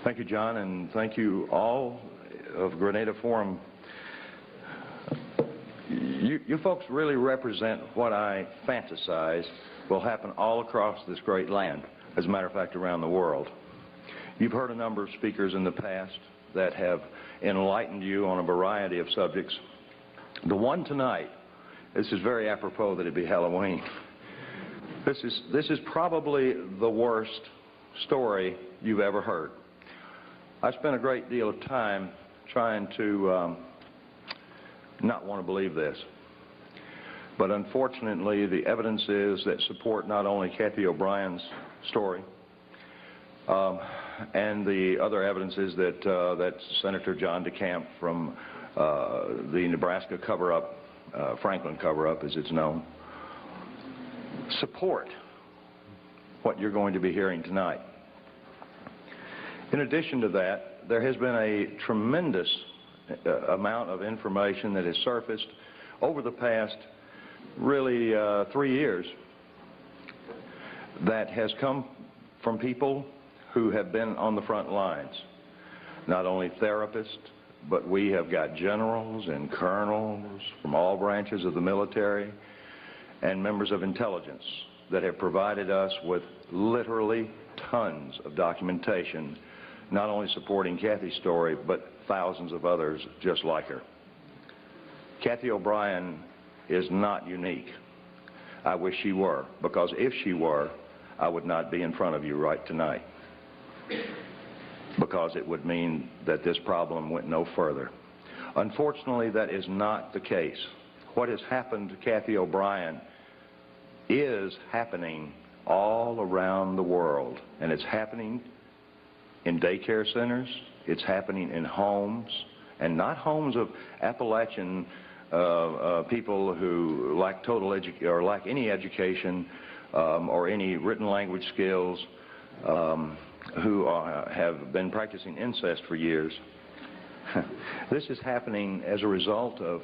Thank you, John, and thank you all of Grenada Forum. You folks really represent what I fantasize will happen all across this great land, as a matter of fact, around the world. You've heard a number of speakers in the past that have enlightened you on a variety of subjects. The one tonight, this is very apropos that it be Halloween. This is probably the worst story you've ever heard. I spent a great deal of time trying to not want to believe this. But unfortunately, the evidence is that support not only Cathy O'Brien's story, and the other evidence is that, that Senator John DeCamp from the Nebraska cover-up, Franklin cover-up as it's known, support what you're going to be hearing tonight. In addition to that, there has been a tremendous amount of information that has surfaced over the past, really, 3 years that has come from people who have been on the front lines. Not only therapists, but we have got generals and colonels from all branches of the military and members of intelligence that have provided us with literally tons of documentation, not only supporting Cathy's story, but thousands of others just like her. Cathy O'Brien is not unique. I wish she were, because if she were, I would not be in front of you right tonight, because it would mean that this problem went no further. Unfortunately, that is not the case. What has happened to Cathy O'Brien is happening all around the world, and it's happening in daycare centers, it's happening in homes, and not homes of Appalachian people who lack any education or any written language skills, who have been practicing incest for years. This is happening as a result of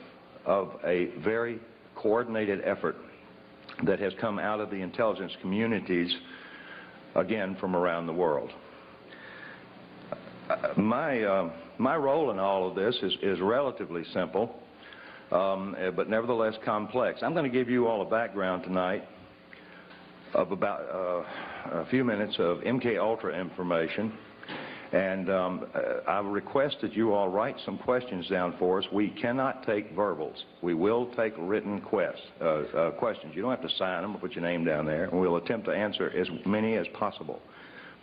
a very coordinated effort that has come out of the intelligence communities, again, from around the world. My role in all of this is relatively simple, but nevertheless complex. I'm going to give you all a background tonight of about a few minutes of MKULTRA information, and I request that you all write some questions down for us. We cannot take verbals. We will take written questions. You don't have to sign them or put your name down there, and we'll attempt to answer as many as possible.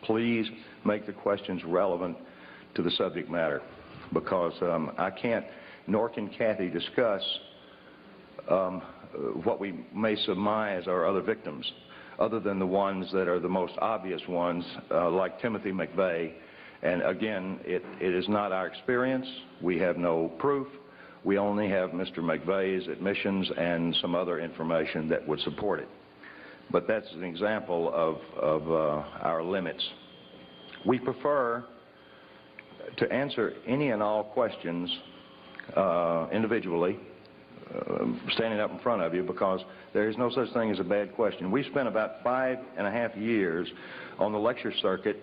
Please make the questions relevant to the subject matter, because I can't, nor can Cathy, discuss what we may surmise are other victims, other than the ones that are the most obvious ones, like Timothy McVeigh. And again, it is not our experience. We have no proof. We only have Mr. McVeigh's admissions and some other information that would support it. But that's an example of our limits. We prefer to answer any and all questions individually, standing up in front of you, because there is no such thing as a bad question. We spent about 5.5 years on the lecture circuit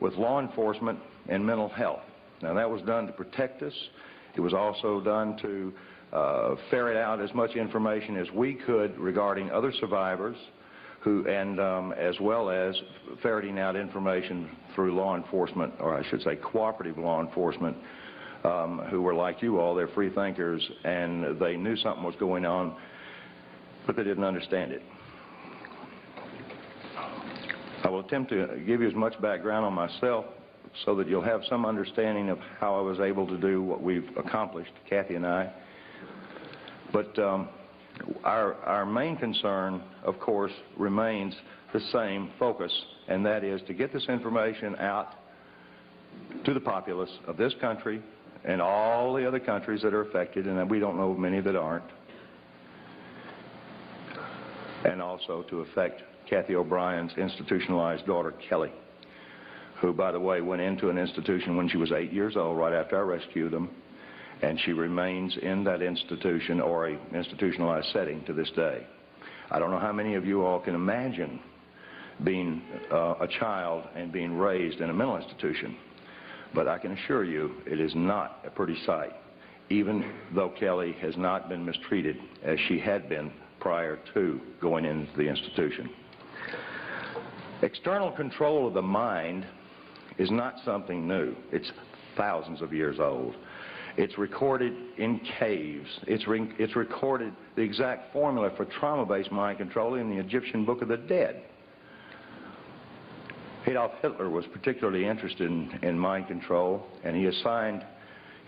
with law enforcement and mental health. Now, that was done to protect us. It was also done to ferret out as much information as we could regarding other survivors, as well as ferreting out information through law enforcement, or I should say cooperative law enforcement, who were like you all. They're free thinkers, and they knew something was going on, but they didn't understand it. I will attempt to give you as much background on myself so that you'll have some understanding of how I was able to do what we've accomplished, Cathy and I. But our main concern, of course, remains the same focus, and that is to get this information out to the populace of this country and all the other countries that are affected, and we don't know of many that aren't, and also to affect Cathy O'Brien's institutionalized daughter, Kelly, who, by the way, went into an institution when she was 8 years old, right after I rescued them, and she remains in that institution or an institutionalized setting to this day. I don't know how many of you all can imagine being a child and being raised in a mental institution. But I can assure you it is not a pretty sight, even though Kelly has not been mistreated as she had been prior to going into the institution. External control of the mind is not something new. It's thousands of years old. It's recorded in caves. It's recorded the exact formula for trauma-based mind control in the Egyptian Book of the Dead. Adolf Hitler was particularly interested in mind control, and he assigned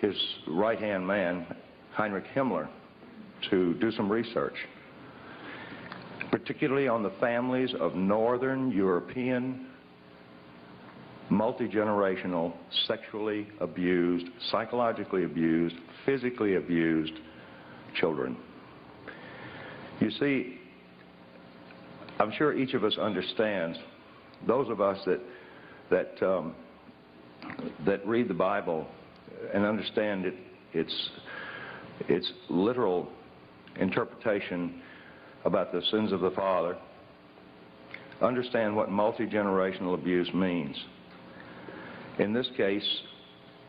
his right-hand man, Heinrich Himmler, to do some research, particularly on the families of Northern European, multi-generational, sexually abused, psychologically abused, physically abused children. You see, I'm sure each of us understands, those of us that read the Bible and understand its literal interpretation about the sins of the father, understand what multi-generational abuse means. In this case,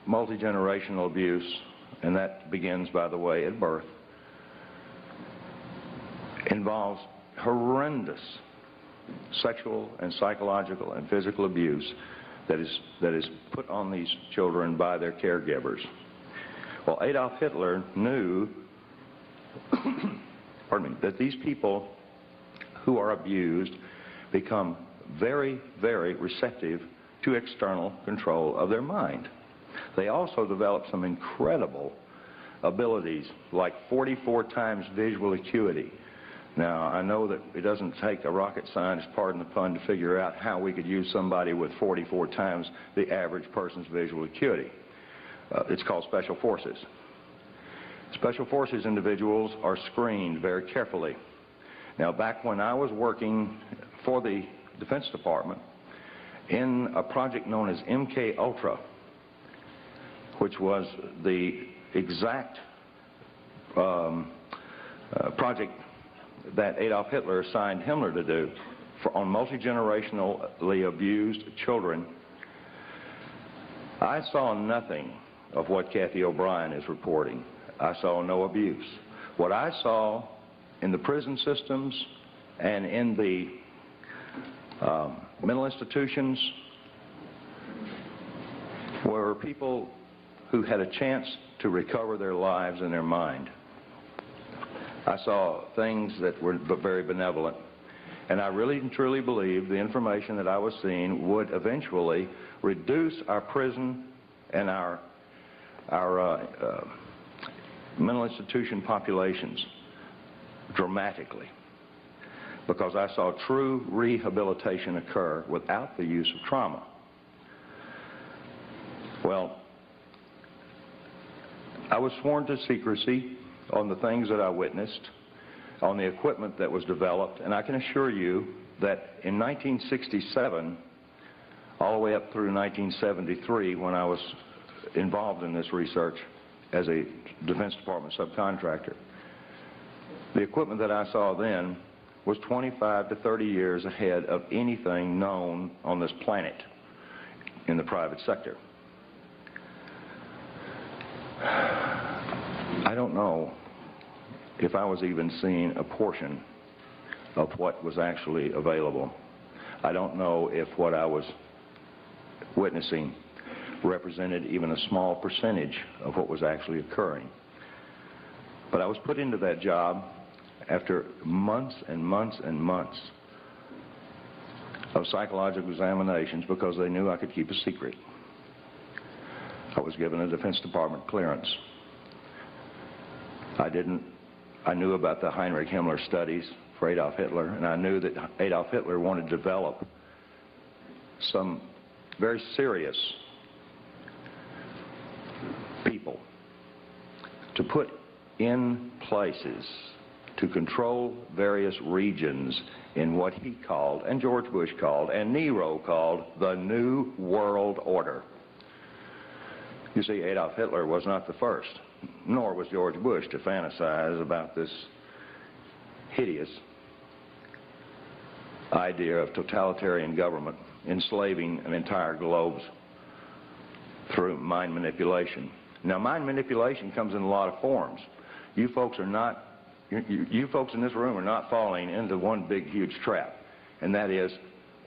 multi-generational abuse, and that begins, by the way, at birth, involves horrendous sexual and psychological and physical abuse that is put on these children by their caregivers. Well, Adolf Hitler knew pardon me, that these people who are abused become very, very receptive to external control of their mind. They also develop some incredible abilities, like 44 times visual acuity. Now, I know that it doesn't take a rocket scientist, pardon the pun, to figure out how we could use somebody with 44 times the average person's visual acuity. It's called special forces. Special forces individuals are screened very carefully. Now, back when I was working for the Defense Department in a project known as MKULTRA, which was the exact project that Adolf Hitler assigned Himmler to do on multi-generationally abused children, I saw nothing of what Cathy O'Brien is reporting. I saw no abuse. What I saw in the prison systems and in the mental institutions were people who had a chance to recover their lives and their mind. I saw things that were very benevolent, and I really and truly believe the information that I was seeing would eventually reduce our prison and our mental institution populations dramatically, because I saw true rehabilitation occur without the use of trauma. Well, I was sworn to secrecy on the things that I witnessed, on the equipment that was developed, and I can assure you that in 1967, all the way up through 1973, when I was involved in this research as a Defense Department subcontractor, the equipment that I saw then was 25 to 30 years ahead of anything known on this planet in the private sector. I don't know if I was even seeing a portion of what was actually available. I don't know if what I was witnessing represented even a small percentage of what was actually occurring. But I was put into that job after months and months and months of psychological examinations because they knew I could keep a secret. I was given a Defense Department clearance. I knew about the Heinrich Himmler studies for Adolf Hitler, and I knew that Adolf Hitler wanted to develop some very serious people to put in places to control various regions in what he called, and George Bush called, and Nero called, the New World Order. You see, Adolf Hitler was not the first, nor was George Bush, to fantasize about this hideous idea of totalitarian government enslaving an entire globe's through mind manipulation. Now, mind manipulation comes in a lot of forms. You folks are not, you folks in this room are not falling into one big, huge trap, and that is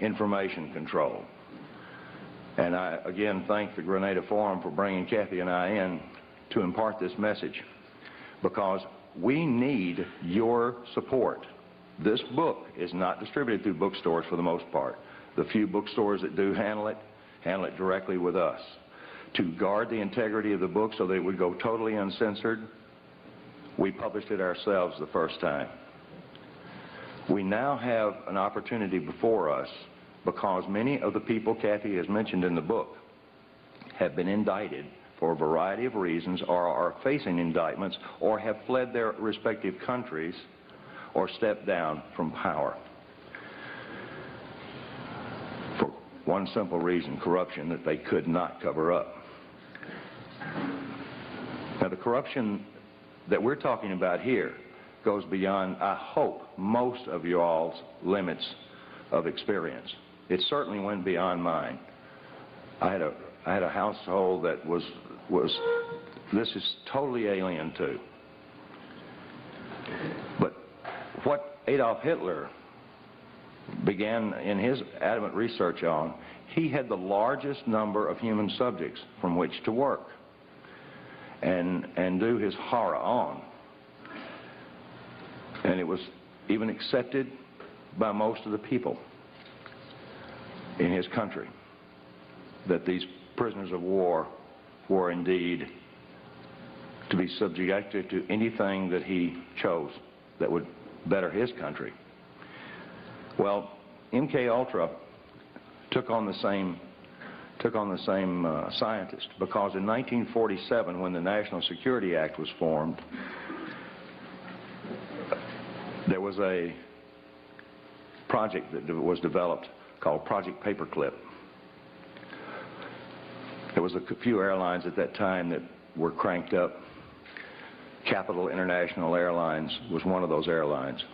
information control. And I, again, thank the Grenada Forum for bringing Cathy and I in to impart this message, because we need your support. This book is not distributed through bookstores for the most part. The few bookstores that do handle it directly with us. To guard the integrity of the book so that it would go totally uncensored, we published it ourselves the first time. We now have an opportunity before us because many of the people Cathy has mentioned in the book have been indicted for a variety of reasons, or are facing indictments, or have fled their respective countries, or stepped down from power. For one simple reason, corruption that they could not cover up. Now, the corruption that we're talking about here goes beyond, I hope, most of you all's limits of experience. It certainly went beyond mine. I had a household that was this is totally alien to. But what Adolf Hitler began in his adamant research on, he had the largest number of human subjects from which to work and do his horror on. And it was even accepted by most of the people in his country that these prisoners of war were indeed to be subjected to anything that he chose that would better his country. Well, MKULTRA took on the same scientist, because in 1947, when the National Security Act was formed, there was a project that was developed called Project Paperclip. There was a few airlines at that time that were cranked up. Capital International Airlines was one of those airlines.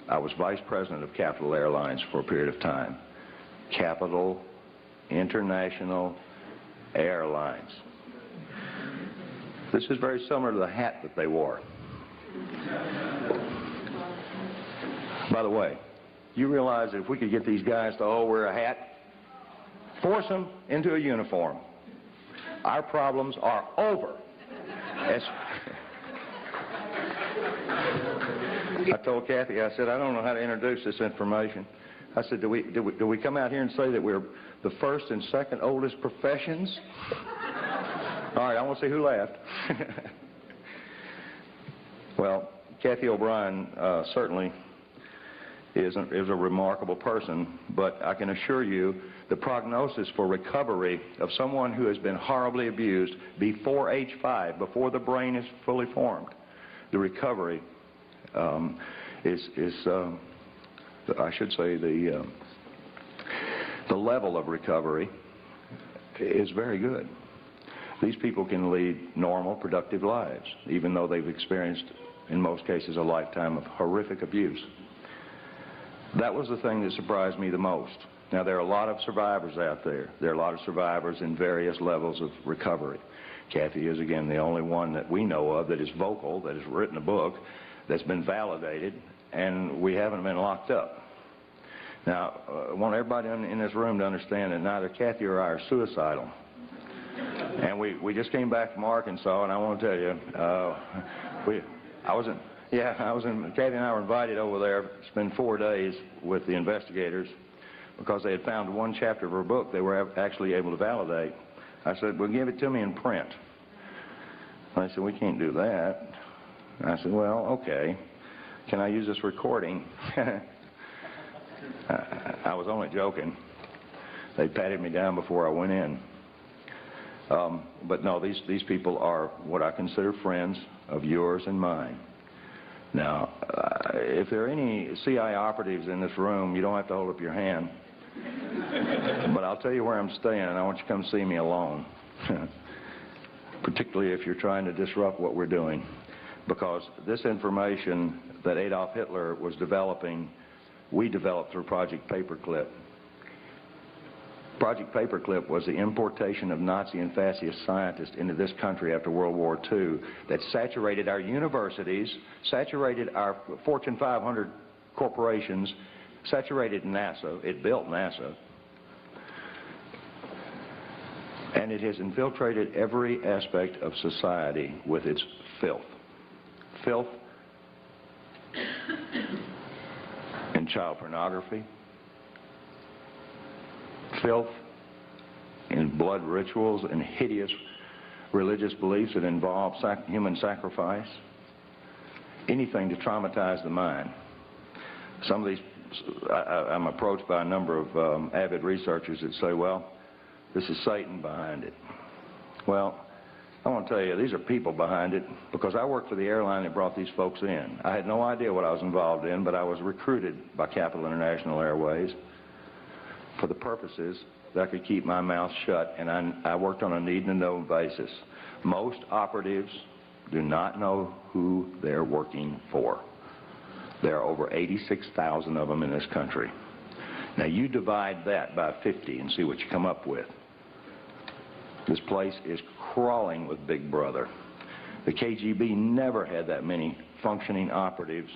I was vice president of Capital Airlines for a period of time. Capital International Airlines. This is very similar to the hat that they wore. By the way, you realize that if we could get these guys to all wear a hat, force them into a uniform, our problems are over. I told Cathy, I said, I don't know how to introduce this information. I said, do we come out here and say that we're the first and second oldest professions? All right, I want to see who laughed. Well, Cathy O'Brien certainly is a remarkable person, but I can assure you the prognosis for recovery of someone who has been horribly abused before age 5, before the brain is fully formed, the recovery I should say the level of recovery is very good. These people can lead normal, productive lives, even though they've experienced, in most cases, a lifetime of horrific abuse. That was the thing that surprised me the most. Now, there are a lot of survivors out there. There are a lot of survivors in various levels of recovery. Cathy is, again, the only one that we know of that is vocal, that has written a book, that's been validated, and we haven't been locked up. Now, I want everybody in this room to understand that neither Cathy or I are suicidal. And we just came back from Arkansas, and I want to tell you, Cathy and I were invited over there to spend 4 days with the investigators because they had found one chapter of her book they were actually able to validate. I said, well, give it to me in print. And they said, we can't do that. I said, well, okay. Can I use this recording? I was only joking. They patted me down before I went in. But no, these people are what I consider friends of yours and mine. Now, if there are any CIA operatives in this room, you don't have to hold up your hand. But I'll tell you where I'm staying, and I want you to come see me alone. Particularly if you're trying to disrupt what we're doing. Because this information that Adolf Hitler was developing, we developed through Project Paperclip. Project Paperclip was the importation of Nazi and fascist scientists into this country after World War II that saturated our universities, saturated our Fortune 500 corporations, saturated NASA. It built NASA. And it has infiltrated every aspect of society with its filth. Filth in child pornography, filth in blood rituals and hideous religious beliefs that involve human sacrifice, anything to traumatize the mind. Some of these, I'm approached by a number of avid researchers that say, well, this is Satan behind it. Well, I want to tell you, these are people behind it, because I worked for the airline that brought these folks in. I had no idea what I was involved in, but I was recruited by Capital International Airways for the purposes that I could keep my mouth shut, and I worked on a need-to-know basis. Most operatives do not know who they're working for. There are over 86,000 of them in this country. Now you divide that by 50 and see what you come up with. This place is crawling with Big Brother. The KGB never had that many functioning operatives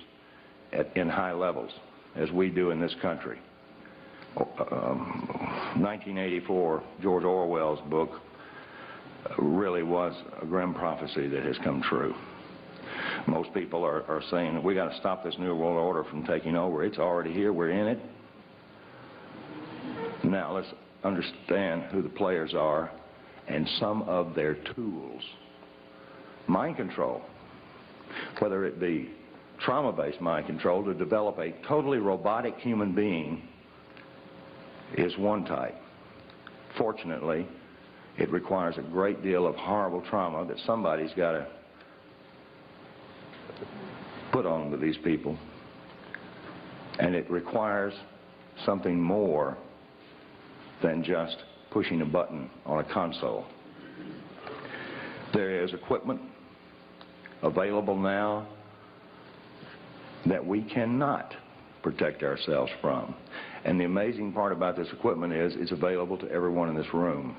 in high levels as we do in this country. 1984, George Orwell's book, really was a grim prophecy that has come true. Most people are saying that we got to stop this New World Order from taking over. It's already here. We're in it. Now let's understand who the players are and some of their tools. Mind control, whether it be trauma-based mind control to develop a totally robotic human being, is one type. Fortunately, it requires a great deal of horrible trauma that somebody's got to put on to these people, and it requires something more than just pushing a button on a console. There is equipment available now that we cannot protect ourselves from. And the amazing part about this equipment is it's available to everyone in this room.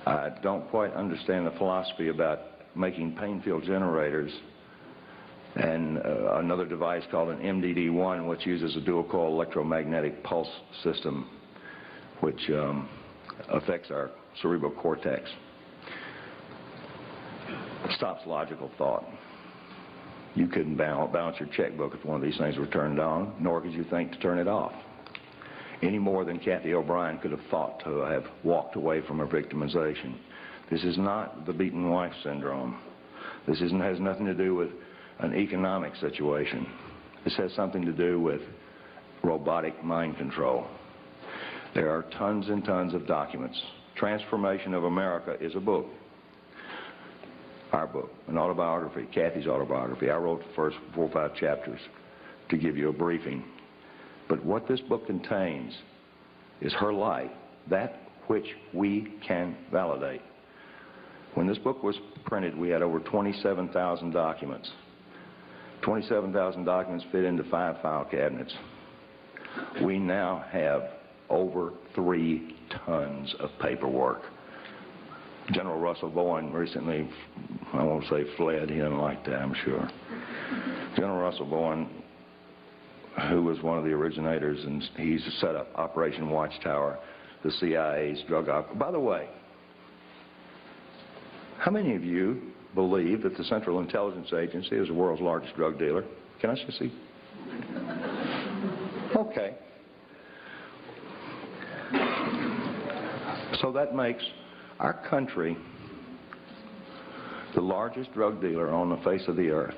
I don't quite understand the philosophy about making pain field generators and another device called an MDD-1, which uses a dual coil electromagnetic pulse system, which affects our cerebral cortex. It stops logical thought. You couldn't balance your checkbook if one of these things were turned on, nor could you think to turn it off. Any more than Cathy O'Brien could have thought to have walked away from her victimization. This is not the beaten wife syndrome. This has nothing to do with an economic situation. This has something to do with robotic mind control. There are tons and tons of documents. Trance Formation of America is a book. Our book, an autobiography, Cathy's autobiography. I wrote the first 4 or 5 chapters to give you a briefing. But what this book contains is her life, that which we can validate. When this book was printed, we had over 27,000 documents. 27,000 documents fit into 5 file cabinets. We now have over 3 tons of paperwork. General Russell Bowen recently, I won't say fled, he doesn't like that, I'm sure. General Russell Bowen, who was one of the originators, and he's set up Operation Watchtower, the CIA's drug op. By the way, how many of you believe that the Central Intelligence Agency is the world's largest drug dealer? Can I just see? Okay. So that makes our country the largest drug dealer on the face of the earth.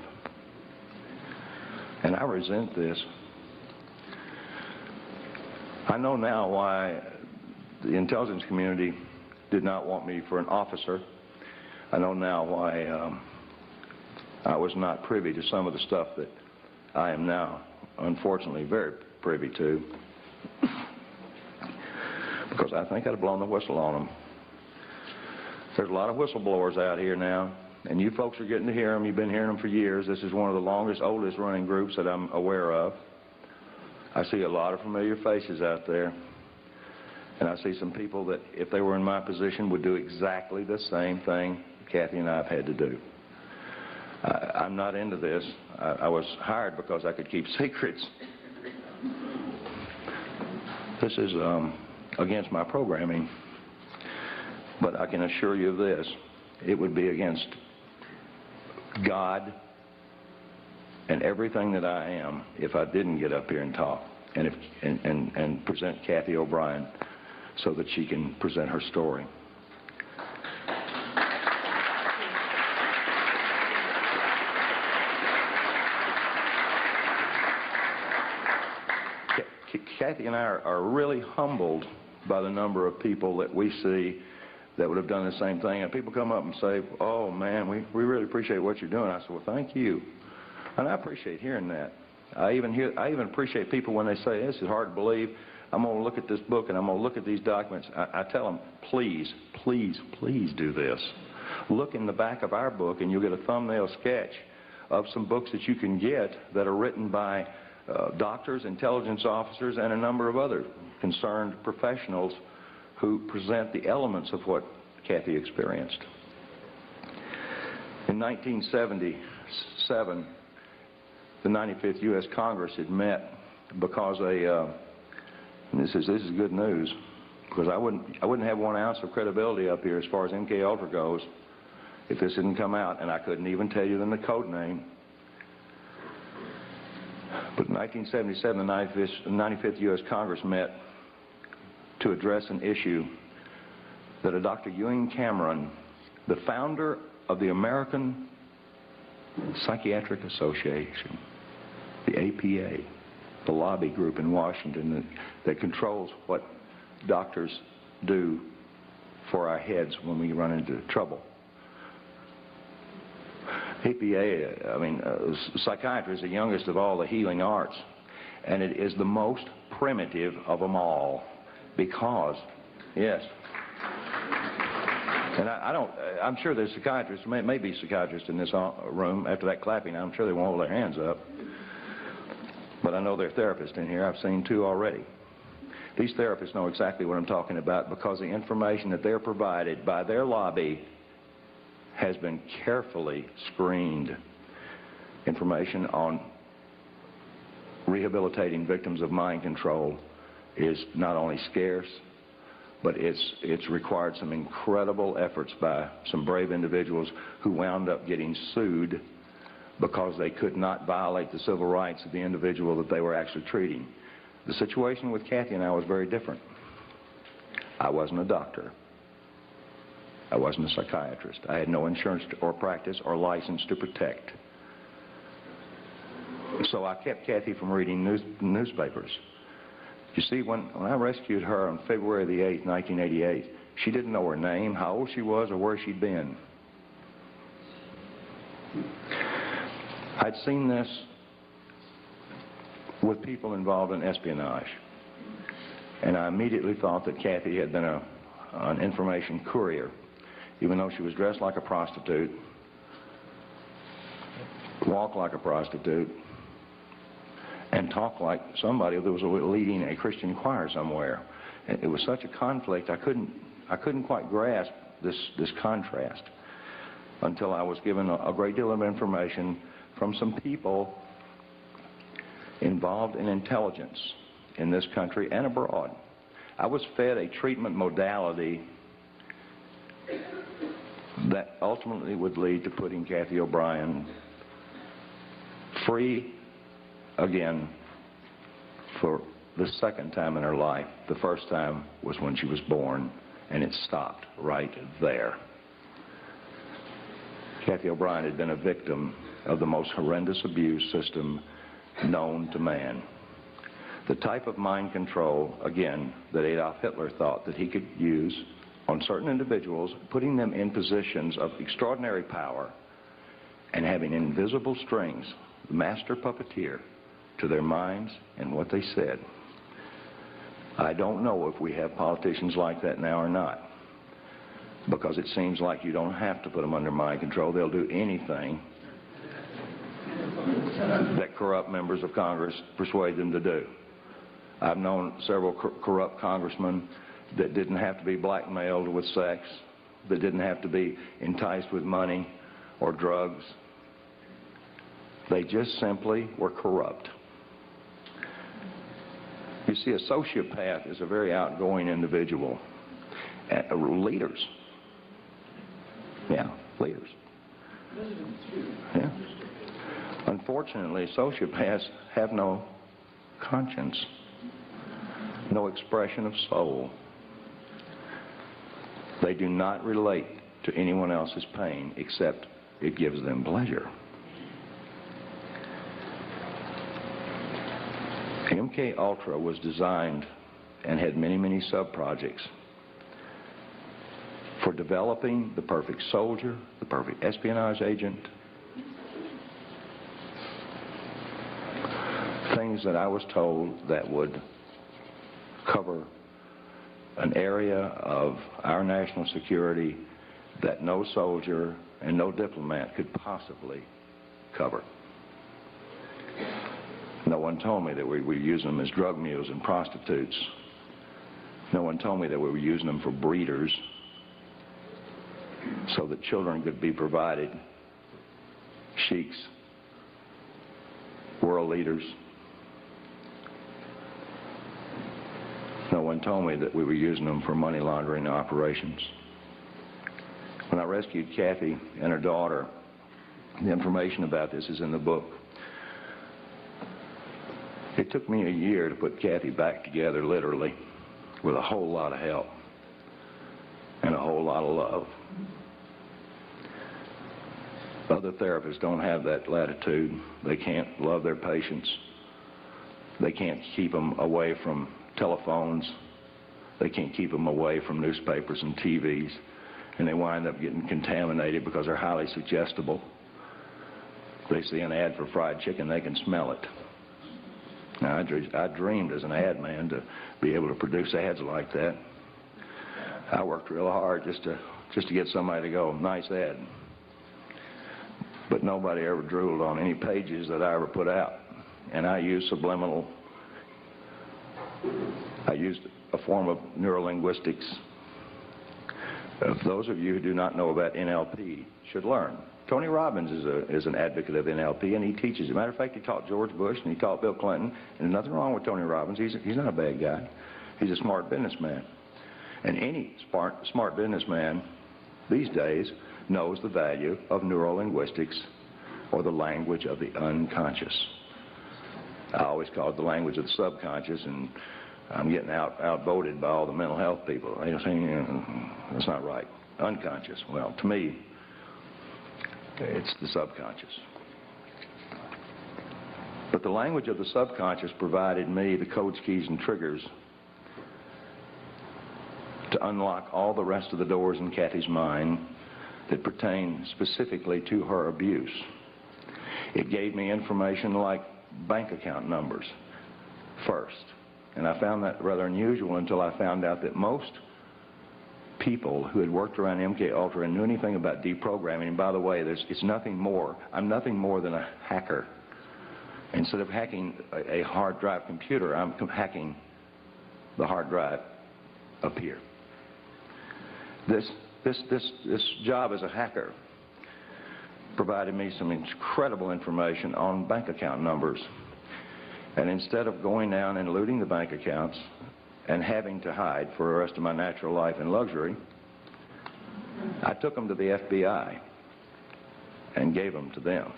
And I resent this. I know now why the intelligence community did not want me for an officer. I know now why I was not privy to some of the stuff that I am now, unfortunately, very privy to. Because I think I'd have blown the whistle on them. There's a lot of whistleblowers out here now, and you folks are getting to hear them. You've been hearing them for years. This is one of the longest, oldest running groups that I'm aware of. I see a lot of familiar faces out there. And I see some people that, if they were in my position, would do exactly the same thing Cathy and I have had to do. I'm not into this. I was hired because I could keep secrets. This is against my programming. But I can assure you of this. It would be against God and everything that I am if I didn't get up here and talk and present Cathy O'Brien so that she can present her story. Cathy and I are really humbled by the number of people that we see that would have done the same thing. And people come up and say, oh man, we really appreciate what you're doing. I said, well, thank you. And I appreciate hearing that. I even appreciate people when they say, this is hard to believe. I'm going to look at this book and I'm going to look at these documents. I tell them, please, please, please do this. Look in the back of our book and you'll get a thumbnail sketch of some books that you can get that are written by doctors, intelligence officers, and a number of other concerned professionals who present the elements of what Cathy experienced. In 1977, the 95th U.S. Congress had met because and this is good news, because I wouldn't have 1 ounce of credibility up here as far as MKULTRA goes if this didn't come out, and I couldn't even tell you the code name. But in 1977, the 95th U.S. Congress met to address an issue that a Dr. Ewing Cameron, the founder of the American Psychiatric Association, the APA, the lobby group in Washington that controls what doctors do for our heads when we run into trouble. APA, psychiatry is the youngest of all the healing arts, and it is the most primitive of them all because, yes, and I'm sure there's psychiatrists, may be psychiatrists in this room after that clapping. I'm sure they won't hold their hands up. But I know there are therapists in here. I've seen 2 already. These therapists know exactly what I'm talking about because the information that they're provided by their lobby has been carefully screened. Information on rehabilitating victims of mind control is not only scarce, but it's required some incredible efforts by some brave individuals who wound up getting sued because they could not violate the civil rights of the individual that they were actually treating. The situation with Cathy and I was very different. I wasn't a doctor. I wasn't a psychiatrist. I had no insurance or practice or license to protect. So I kept Cathy from reading newspapers. You see, when I rescued her on February the 8th, 1988, she didn't know her name, how old she was, or where she'd been. I'd seen this with people involved in espionage, and I immediately thought that Cathy had been an information courier, even though she was dressed like a prostitute, walked like a prostitute, and talked like somebody that was leading a Christian choir somewhere. It was such a conflict, I couldn't quite grasp this contrast until I was given a great deal of information from some people involved in intelligence in this country and abroad. I was fed a treatment modality that ultimately would lead to putting Cathy O'Brien free again for the second time in her life. The first time was when she was born, and it stopped right there. Cathy O'Brien had been a victim of the most horrendous abuse system known to man. The type of mind control, again, that Adolf Hitler thought that he could use on certain individuals, putting them in positions of extraordinary power and having invisible strings, the master puppeteer, to their minds and what they said. I don't know if we have politicians like that now or not, because it seems like you don't have to put them under mind control. They'll do anything that corrupt members of Congress persuade them to do. I've known several corrupt congressmen that didn't have to be blackmailed with sex, that didn't have to be enticed with money or drugs. They just simply were corrupt. You see, a sociopath is a very outgoing individual. Leaders. Yeah, leaders. Yeah. Unfortunately, sociopaths have no conscience, no expression of soul. They do not relate to anyone else's pain except it gives them pleasure. MKULTRA was designed and had many, many sub-projects for developing the perfect soldier, the perfect espionage agent, things that I was told that would cover an area of our national security that no soldier and no diplomat could possibly cover. No one told me that we were using them as drug mules and prostitutes. No one told me that we were using them for breeders so that children could be provided sheiks, world leaders. No one told me that we were using them for money laundering operations. When I rescued Cathy and her daughter, the information about this is in the book. It took me a year to put Cathy back together, literally, with a whole lot of help and a whole lot of love. Other therapists don't have that latitude. They can't love their patients. They can't keep them away from telephones. They can't keep them away from newspapers and TVs. And they wind up getting contaminated because they're highly suggestible. They see an ad for fried chicken, they can smell it. Now, I dreamed as an ad man to be able to produce ads like that. I worked real hard just to get somebody to go, nice ad. But nobody ever drooled on any pages that I ever put out. And I used subliminal. I used a form of neurolinguistics. Those of you who do not know about NLP should learn. Tony Robbins is an advocate of NLP, and he teaches. As a matter of fact, he taught George Bush and he taught Bill Clinton. And there's nothing wrong with Tony Robbins. He's not a bad guy. He's a smart businessman. And any smart businessman these days knows the value of neurolinguistics, or the language of the unconscious. I always call it the language of the subconscious, and I'm getting outvoted by all the mental health people. They're saying, that's not right. Unconscious. Well, to me, it's the subconscious. But the language of the subconscious provided me the codes, keys, and triggers to unlock all the rest of the doors in Cathy's mind that pertain specifically to her abuse. It gave me information like bank account numbers first. And I found that rather unusual until I found out that most people who had worked around MKULTRA and knew anything about deprogramming, and by the way, it's nothing more. I'm nothing more than a hacker. Instead of hacking a hard drive computer, I'm hacking the hard drive up here. This job as a hacker provided me some incredible information on bank account numbers. And instead of going down and looting the bank accounts and having to hide for the rest of my natural life in luxury, I took them to the FBI and gave them to them.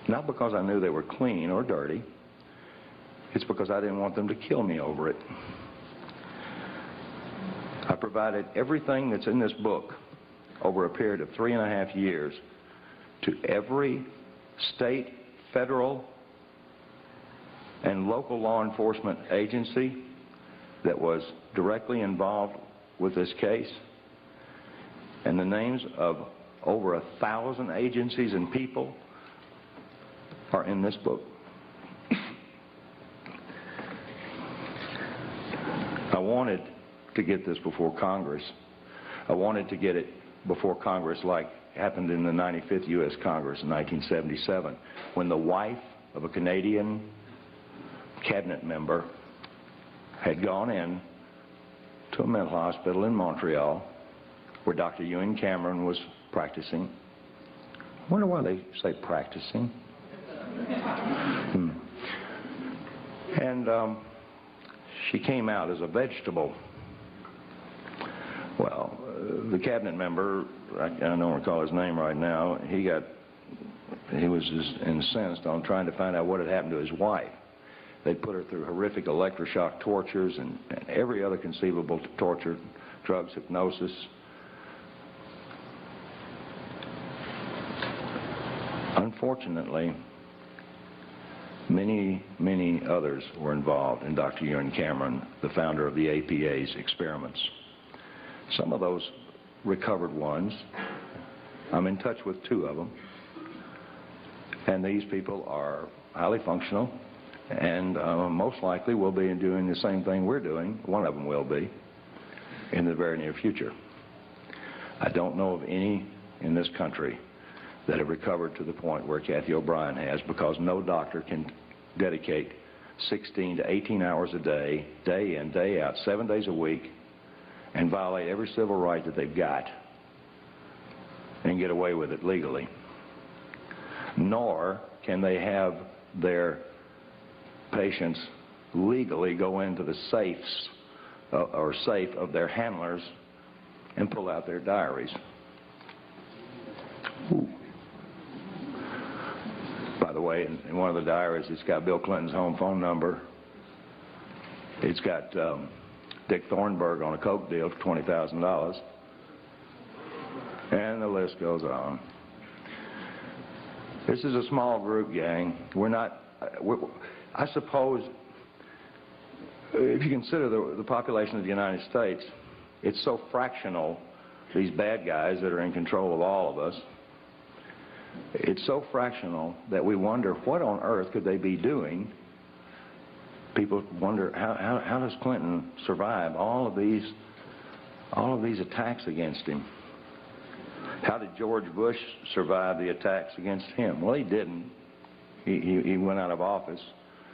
Not because I knew they were clean or dirty. It's because I didn't want them to kill me over it. I provided everything that's in this book over a period of 3.5 years to every state, federal, and local law enforcement agency that was directly involved with this case. And the names of over 1,000 agencies and people are in this book. I wanted to get this before Congress. I wanted to get it before Congress like happened in the 95th U.S. Congress in 1977, when the wife of a Canadian cabinet member had gone in to to a mental hospital in Montreal where Dr. Ewan Cameron was practicing. I wonder why they say practicing. And she came out as a vegetable. Well, the cabinet member, I don't recall his name right now, he was just incensed on trying to find out what had happened to his wife. They'd put her through horrific electroshock tortures and every other conceivable torture, drugs, hypnosis. Unfortunately, many others were involved in Dr. Ewan Cameron, the founder of the APA's experiments. Some of those recovered ones, I'm in touch with 2 of them, and these people are highly functional and most likely will be doing the same thing we're doing. One of them will be in the very near future. I don't know of any in this country that have recovered to the point where Cathy O'Brien has, because no doctor can dedicate 16 to 18 hours a day, day in, day out, 7 days a week, and violate every civil right that they've got and get away with it legally. Nor can they have their patients legally go into the safes or safe of their handlers and pull out their diaries. Ooh. By the way, in one of the diaries, it's got Bill Clinton's home phone number. It's got Dick Thornburg on a coke deal for $20,000. And the list goes on. This is a small group, gang. I suppose, if you consider the population of the United States, it's so fractional, these bad guys that are in control of all of us, it's so fractional that we wonder what on earth could they be doing. People wonder, how does Clinton survive all of these attacks against him? How did George Bush survive the attacks against him? Well, he didn't. He went out of office,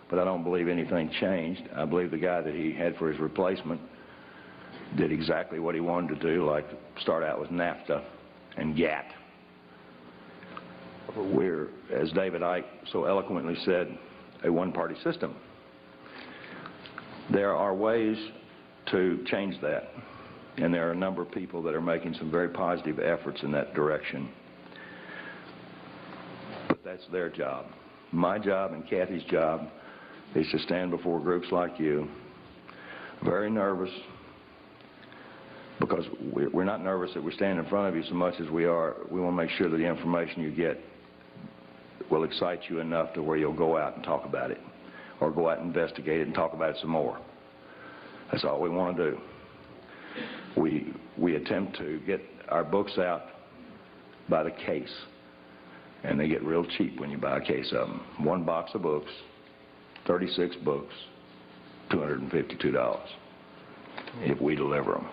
but I don't believe anything changed. I believe the guy that he had for his replacement did exactly what he wanted to do, like start out with NAFTA and GATT. We're, as David Icke so eloquently said, a one-party system. There are ways to change that, and there are a number of people that are making some very positive efforts in that direction. But that's their job. My job and Cathy's job is to stand before groups like you, very nervous, because we're not nervous that we stand in front of you so much as we want to make sure that the information you get will excite you enough to where you'll go out and talk about it, or go out and investigate it and talk about it some more. That's all we want to do. We attempt to get our books out by the case, and they get real cheap when you buy a case of them. One box of books, 36 books, $252 if we deliver them.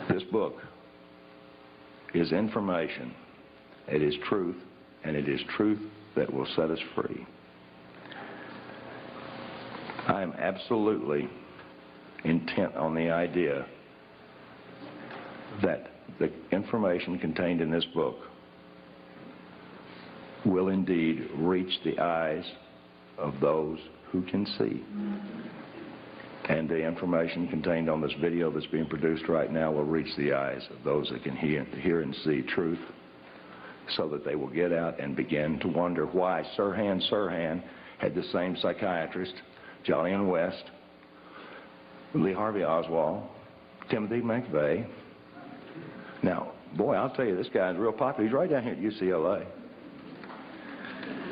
This book is information. It is truth, and it is truth that will set us free. I am absolutely intent on the idea that the information contained in this book will indeed reach the eyes of those who can see. And the information contained on this video that's being produced right now will reach the eyes of those that can hear and see truth, so that they will get out and begin to wonder why Sirhan had the same psychiatrist, Jolyon West, Lee Harvey Oswald, Timothy McVeigh. Now, boy, I'll tell you, this guy is real popular. He's right down here at UCLA.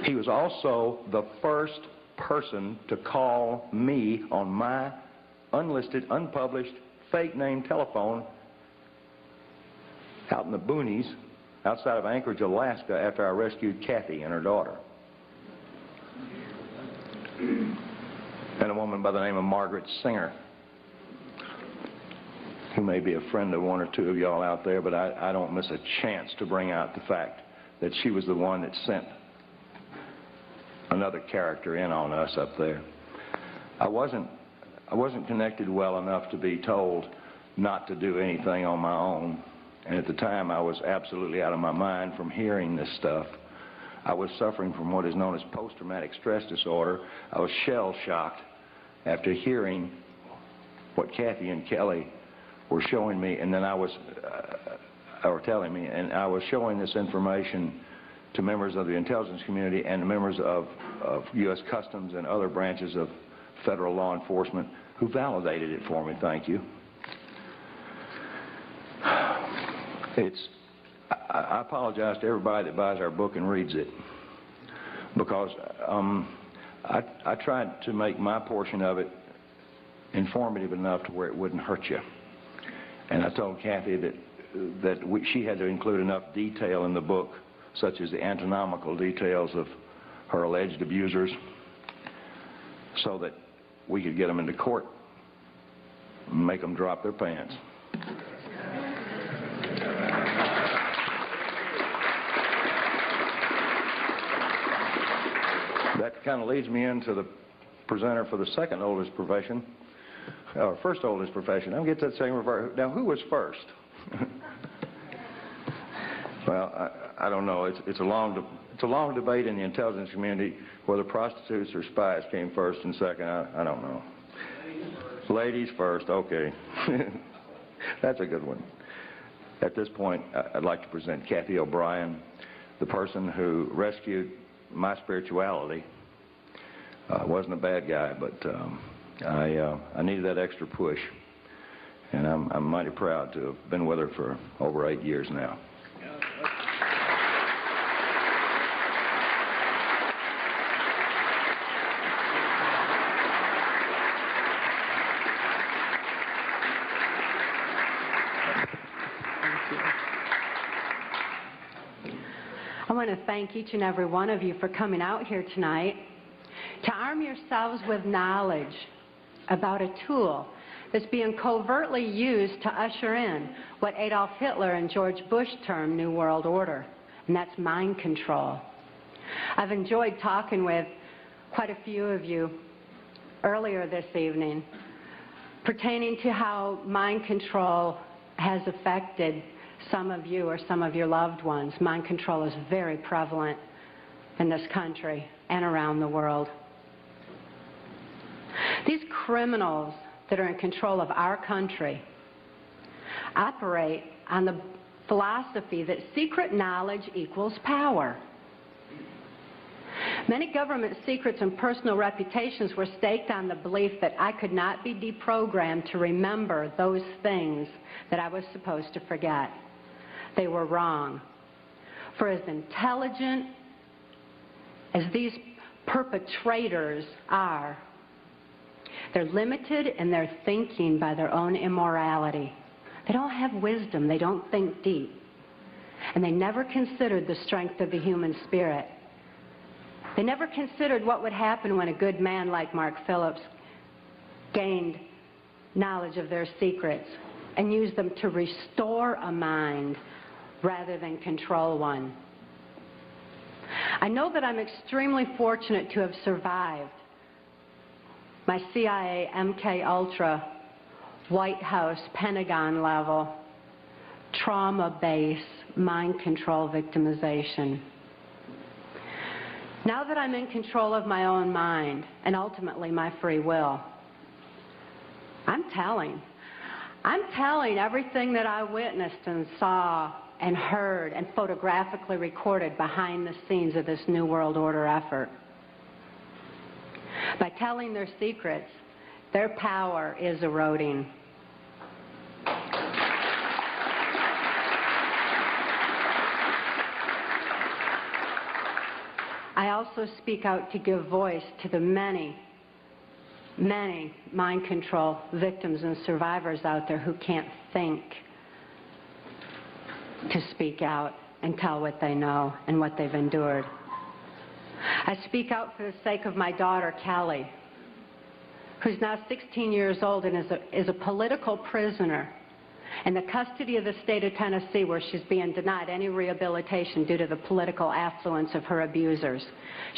He was also the first person to call me on my unlisted, unpublished, fake name telephone out in the boonies outside of Anchorage, Alaska, after I rescued Cathy and her daughter. And a woman by the name of Margaret Singer, who may be a friend of one or two of y'all out there, but I don't miss a chance to bring out the fact that she was the one that sent another character in on us up there. I wasn't I wasn't connected well enough to be told not to do anything on my own. And at the time, I was absolutely out of my mind from hearing this stuff. I was suffering from what is known as post-traumatic stress disorder. I was shell-shocked after hearing what Cathy and Kelly were showing me, and then or telling me, and I was showing this information to members of the intelligence community and members of U.S. Customs and other branches of federal law enforcement who validated it for me, thank you. I apologize to everybody that buys our book and reads it, because I tried to make my portion of it informative enough to where it wouldn't hurt you. And I told Cathy that she had to include enough detail in the book, such as the anatomical details of her alleged abusers, so that we could get them into court and make them drop their pants. That kind of leads me into the presenter for the second oldest profession, or first oldest profession. I'll get to that second reverse. Now, who was first? Well, I don't know. It's a long debate in the intelligence community whether prostitutes or spies came first and second. I don't know. Ladies first, okay. That's a good one. At this point, I'd like to present Cathy O'Brien, the person who rescued my spirituality. I wasn't a bad guy, but I needed that extra push, and I'm mighty proud to have been with her for over 8 years now. I want to thank each and every one of you for coming out here tonight to arm yourselves with knowledge about a tool that's being covertly used to usher in what Adolf Hitler and George Bush termed New World Order, and that's mind control. I've enjoyed talking with quite a few of you earlier this evening pertaining to how mind control has affected some of you or some of your loved ones. Mind control is very prevalent in this country and around the world. These criminals that are in control of our country operate on the philosophy that secret knowledge equals power. Many government secrets and personal reputations were staked on the belief that I could not be deprogrammed to remember those things that I was supposed to forget. They were wrong. For as intelligent as these perpetrators are, they're limited in their thinking by their own immorality. They don't have wisdom. They don't think deep. And they never considered the strength of the human spirit. They never considered what would happen when a good man like Mark Phillips gained knowledge of their secrets and used them to restore a mind rather than control one. I know that I'm extremely fortunate to have survived my CIA, MKULTRA, White House, Pentagon level, trauma base, mind control victimization. Now that I'm in control of my own mind and ultimately my free will, I'm telling everything that I witnessed and saw and heard and photographically recorded behind the scenes of this New World Order effort. By telling their secrets, their power is eroding. I also speak out to give voice to the many, many mind control victims and survivors out there who can't think to speak out and tell what they know and what they've endured. I speak out for the sake of my daughter, Kelly, who's now 16 years old and is a political prisoner in the custody of the state of Tennessee, where she's being denied any rehabilitation due to the political affluence of her abusers.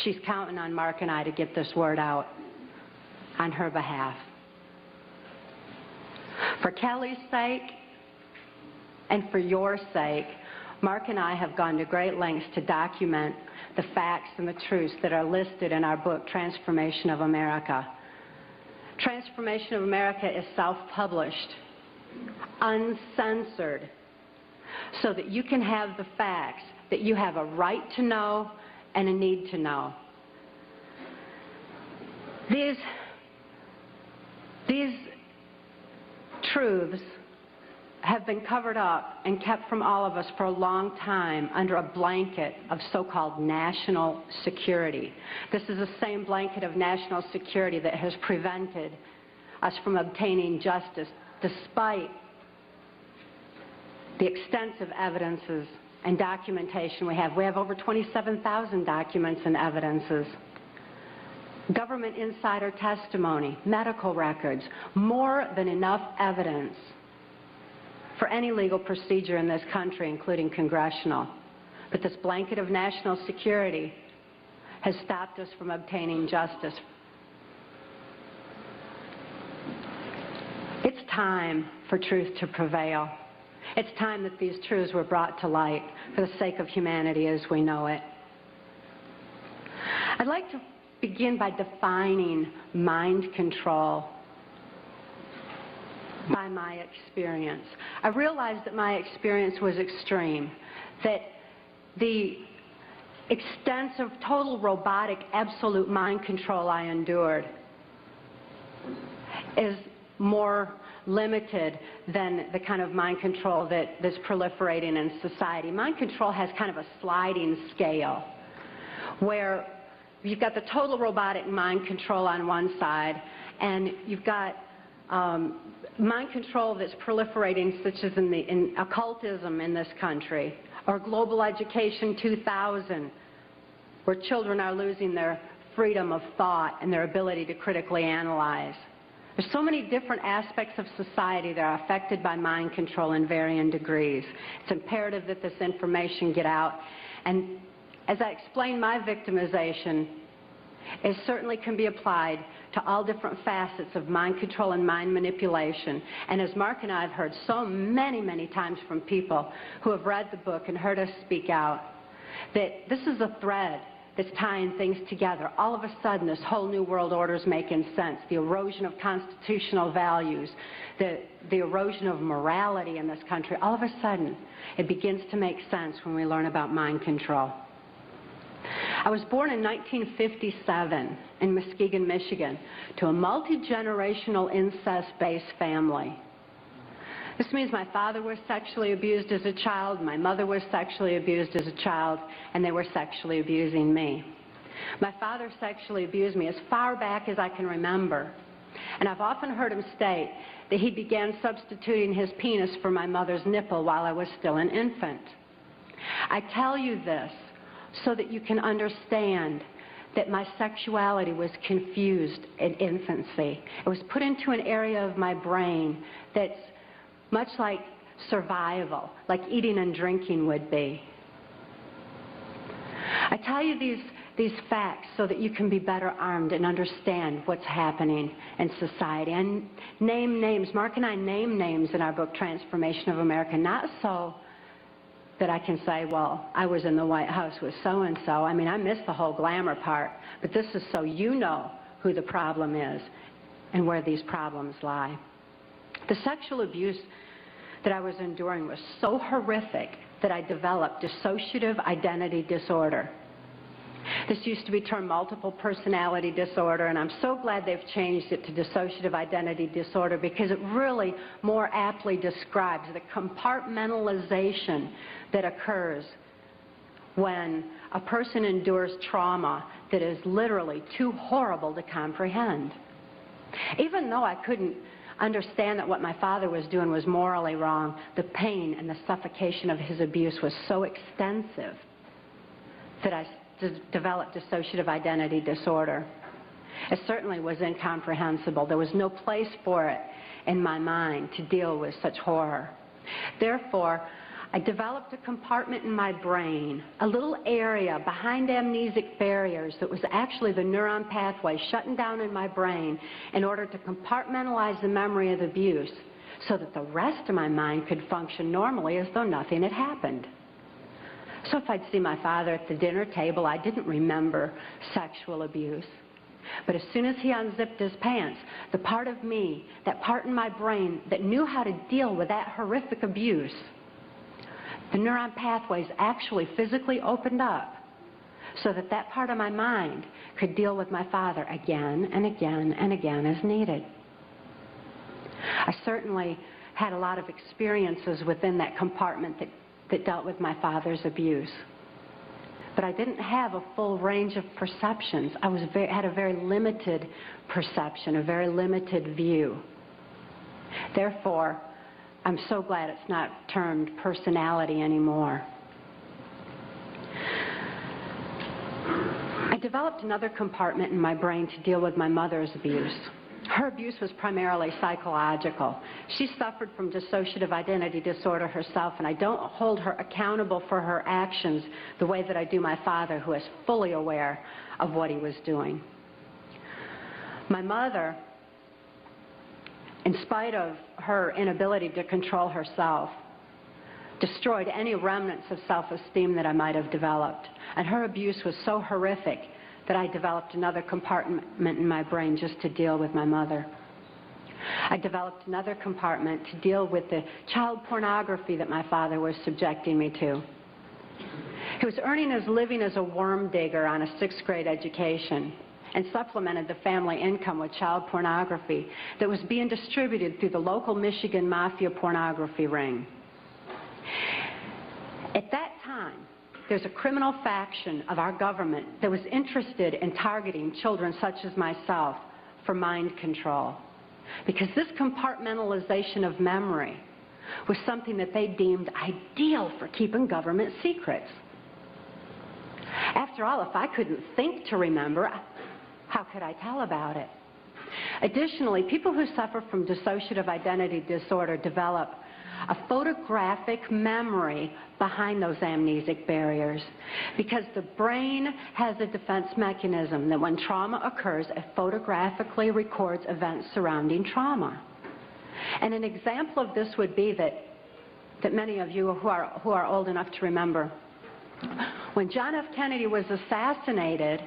She's counting on Mark and I to get this word out on her behalf. For Kelly's sake and for your sake, Mark and I have gone to great lengths to document the facts and the truths that are listed in our book, Transformation of America. Transformation of America is self-published, uncensored, so that you can have the facts that you have a right to know and a need to know. These truths have been covered up and kept from all of us for a long time under a blanket of so-called national security. This is the same blanket of national security that has prevented us from obtaining justice despite the extensive evidences and documentation we have. We have over 27,000 documents and evidences. Government insider testimony, medical records, more than enough evidence for any legal procedure in this country, including congressional. But this blanket of national security has stopped us from obtaining justice. It's time for truth to prevail. It's time that these truths were brought to light for the sake of humanity as we know it. I'd like to begin by defining mind control by my experience. I realized that my experience was extreme, that the extensive, total robotic, absolute mind control I endured is more limited than the kind of mind control that's proliferating in society. Mind control has kind of a sliding scale where you've got the total robotic mind control on one side, and you've got mind control that's proliferating, such as in occultism in this country, or Global Education 2000, where children are losing their freedom of thought and their ability to critically analyze. There's so many different aspects of society that are affected by mind control in varying degrees. It's imperative that this information get out. And as I explained, my victimization, it certainly can be applied to all different facets of mind control and mind manipulation. And as Mark and I have heard so many, many times from people who have read the book and heard us speak out, that this is a thread that's tying things together. All of a sudden, this whole new world order is making sense. The erosion of constitutional values, the erosion of morality in this country, all of a sudden, it begins to make sense when we learn about mind control. I was born in 1957 in Muskegon, Michigan, to a multi-generational incest-based family. This means my father was sexually abused as a child, my mother was sexually abused as a child, and they were sexually abusing me. My father sexually abused me as far back as I can remember, and I've often heard him state that he began substituting his penis for my mother's nipple while I was still an infant. I tell you this so that you can understand that my sexuality was confused in infancy. It was put into an area of my brain that's much like survival, like eating and drinking would be. I tell you these facts so that you can be better armed and understand what's happening in society. And name names. Mark and I name names in our book, Transformation of America, not so that I can say, well, I was in the White House with so-and-so. I mean, I missed the whole glamour part. But this is so you know who the problem is and where these problems lie. The sexual abuse that I was enduring was so horrific that I developed dissociative identity disorder. This used to be termed multiple personality disorder, and I'm so glad they've changed it to dissociative identity disorder because it really more aptly describes the compartmentalization that occurs when a person endures trauma that is literally too horrible to comprehend. Even though I couldn't understand that what my father was doing was morally wrong, the pain and the suffocation of his abuse was so extensive that I developed dissociative identity disorder. It certainly was incomprehensible. There was no place for it in my mind to deal with such horror. Therefore, I developed a compartment in my brain, a little area behind amnesic barriers that was actually the neuron pathway shutting down in my brain in order to compartmentalize the memory of the abuse so that the rest of my mind could function normally as though nothing had happened. So if I'd see my father at the dinner table, I didn't remember sexual abuse. But as soon as he unzipped his pants, the part of me, that part in my brain that knew how to deal with that horrific abuse, the neuron pathways actually physically opened up so that that part of my mind could deal with my father again and again and again as needed. I certainly had a lot of experiences within that compartment that dealt with my father's abuse. But I didn't have a full range of perceptions. I had a very limited perception, a very limited view. Therefore, I'm so glad it's not termed personality anymore. I developed another compartment in my brain to deal with my mother's abuse. Her abuse was primarily psychological. She suffered from dissociative identity disorder herself, and I don't hold her accountable for her actions the way that I do my father, who is fully aware of what he was doing. My mother, in spite of her inability to control herself, destroyed any remnants of self-esteem that I might have developed. And her abuse was so horrific that I developed another compartment in my brain just to deal with my mother. I developed another compartment to deal with the child pornography that my father was subjecting me to. He was earning his living as a worm digger on a 6th grade education and supplemented the family income with child pornography that was being distributed through the local Michigan mafia pornography ring. At that time, there's a criminal faction of our government that was interested in targeting children such as myself for mind control, because this compartmentalization of memory was something that they deemed ideal for keeping government secrets. After all, if I couldn't think to remember, how could I tell about it? Additionally, people who suffer from dissociative identity disorder develop a photographic memory behind those amnesic barriers, because the brain has a defense mechanism that when trauma occurs, it photographically records events surrounding trauma. And an example of this would be that many of you who are old enough to remember, when John F. Kennedy was assassinated,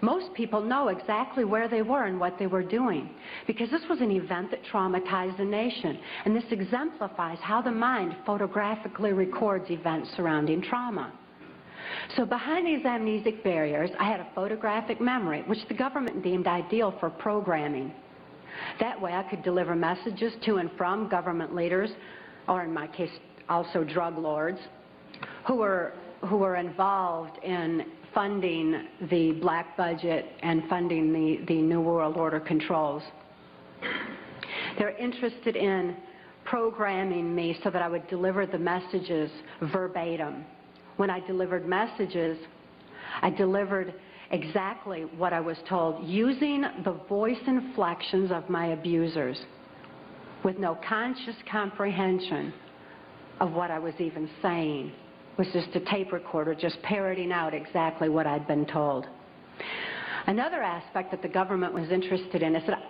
most people know exactly where they were and what they were doing, because this was an event that traumatized the nation. And this exemplifies how the mind photographically records events surrounding trauma. So behind these amnesic barriers, I had a photographic memory, which the government deemed ideal for programming. That way I could deliver messages to and from government leaders, or in my case, also drug lords, who were involved in funding the black budget and funding the New World Order controls. They're interested in programming me so that I would deliver the messages verbatim. When I delivered messages, I delivered exactly what I was told, using the voice inflections of my abusers, with no conscious comprehension of what I was even saying. It was just a tape recorder just parroting out exactly what I'd been told. Another aspect that the government was interested in is that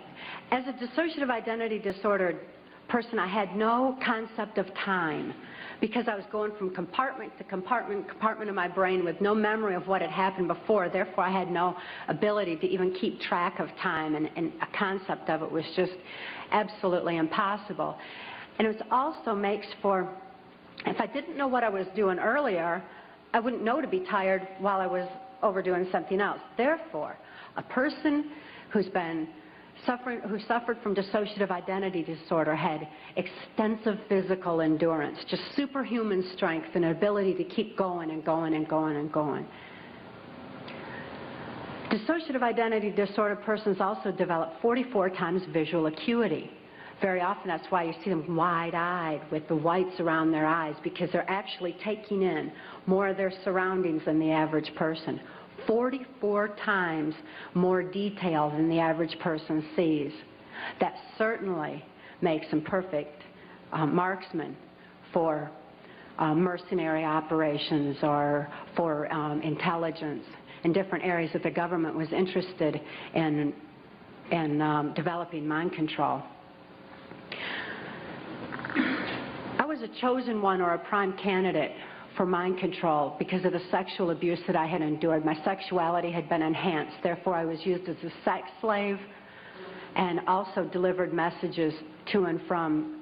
as a dissociative identity disordered person, I had no concept of time, because I was going from compartment to compartment of my brain with no memory of what had happened before. Therefore, I had no ability to even keep track of time, and a concept of it was just absolutely impossible. And it also makes for, if I didn't know what I was doing earlier, I wouldn't know to be tired while I was overdoing something else. Therefore, a person who suffered from dissociative identity disorder had extensive physical endurance, just superhuman strength and ability to keep going and going and going and going. Dissociative identity disorder persons also develop 44 times visual acuity. Very often that's why you see them wide-eyed with the whites around their eyes, because they're actually taking in more of their surroundings than the average person. 44 times more detail than the average person sees. That certainly makes them perfect marksmen for mercenary operations or for intelligence in different areas that the government was interested in developing mind control. was a chosen one or a prime candidate for mind control because of the sexual abuse that I had endured. My sexuality had been enhanced. Therefore, I was used as a sex slave and also delivered messages to and from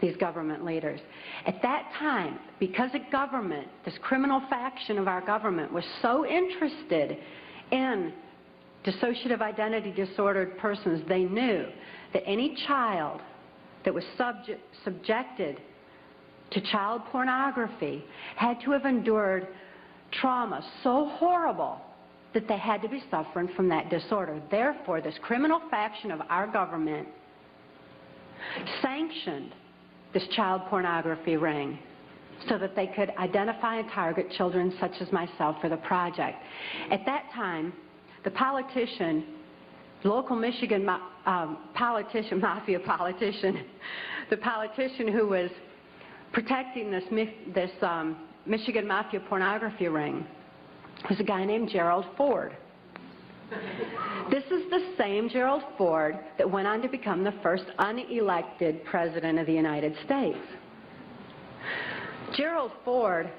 these government leaders. At that time, because a government, this criminal faction of our government, was so interested in dissociative identity disordered persons, they knew that any child that was subjected to child pornography had to have endured trauma so horrible that they had to be suffering from that disorder. Therefore, this criminal faction of our government sanctioned this child pornography ring so that they could identify and target children such as myself for the project. At that time, the politician, local Michigan politician, mafia politician, the politician who was protecting this Michigan mafia pornography ring was a guy named Gerald Ford. This is the same Gerald Ford that went on to become the first unelected president of the United States. Gerald Ford,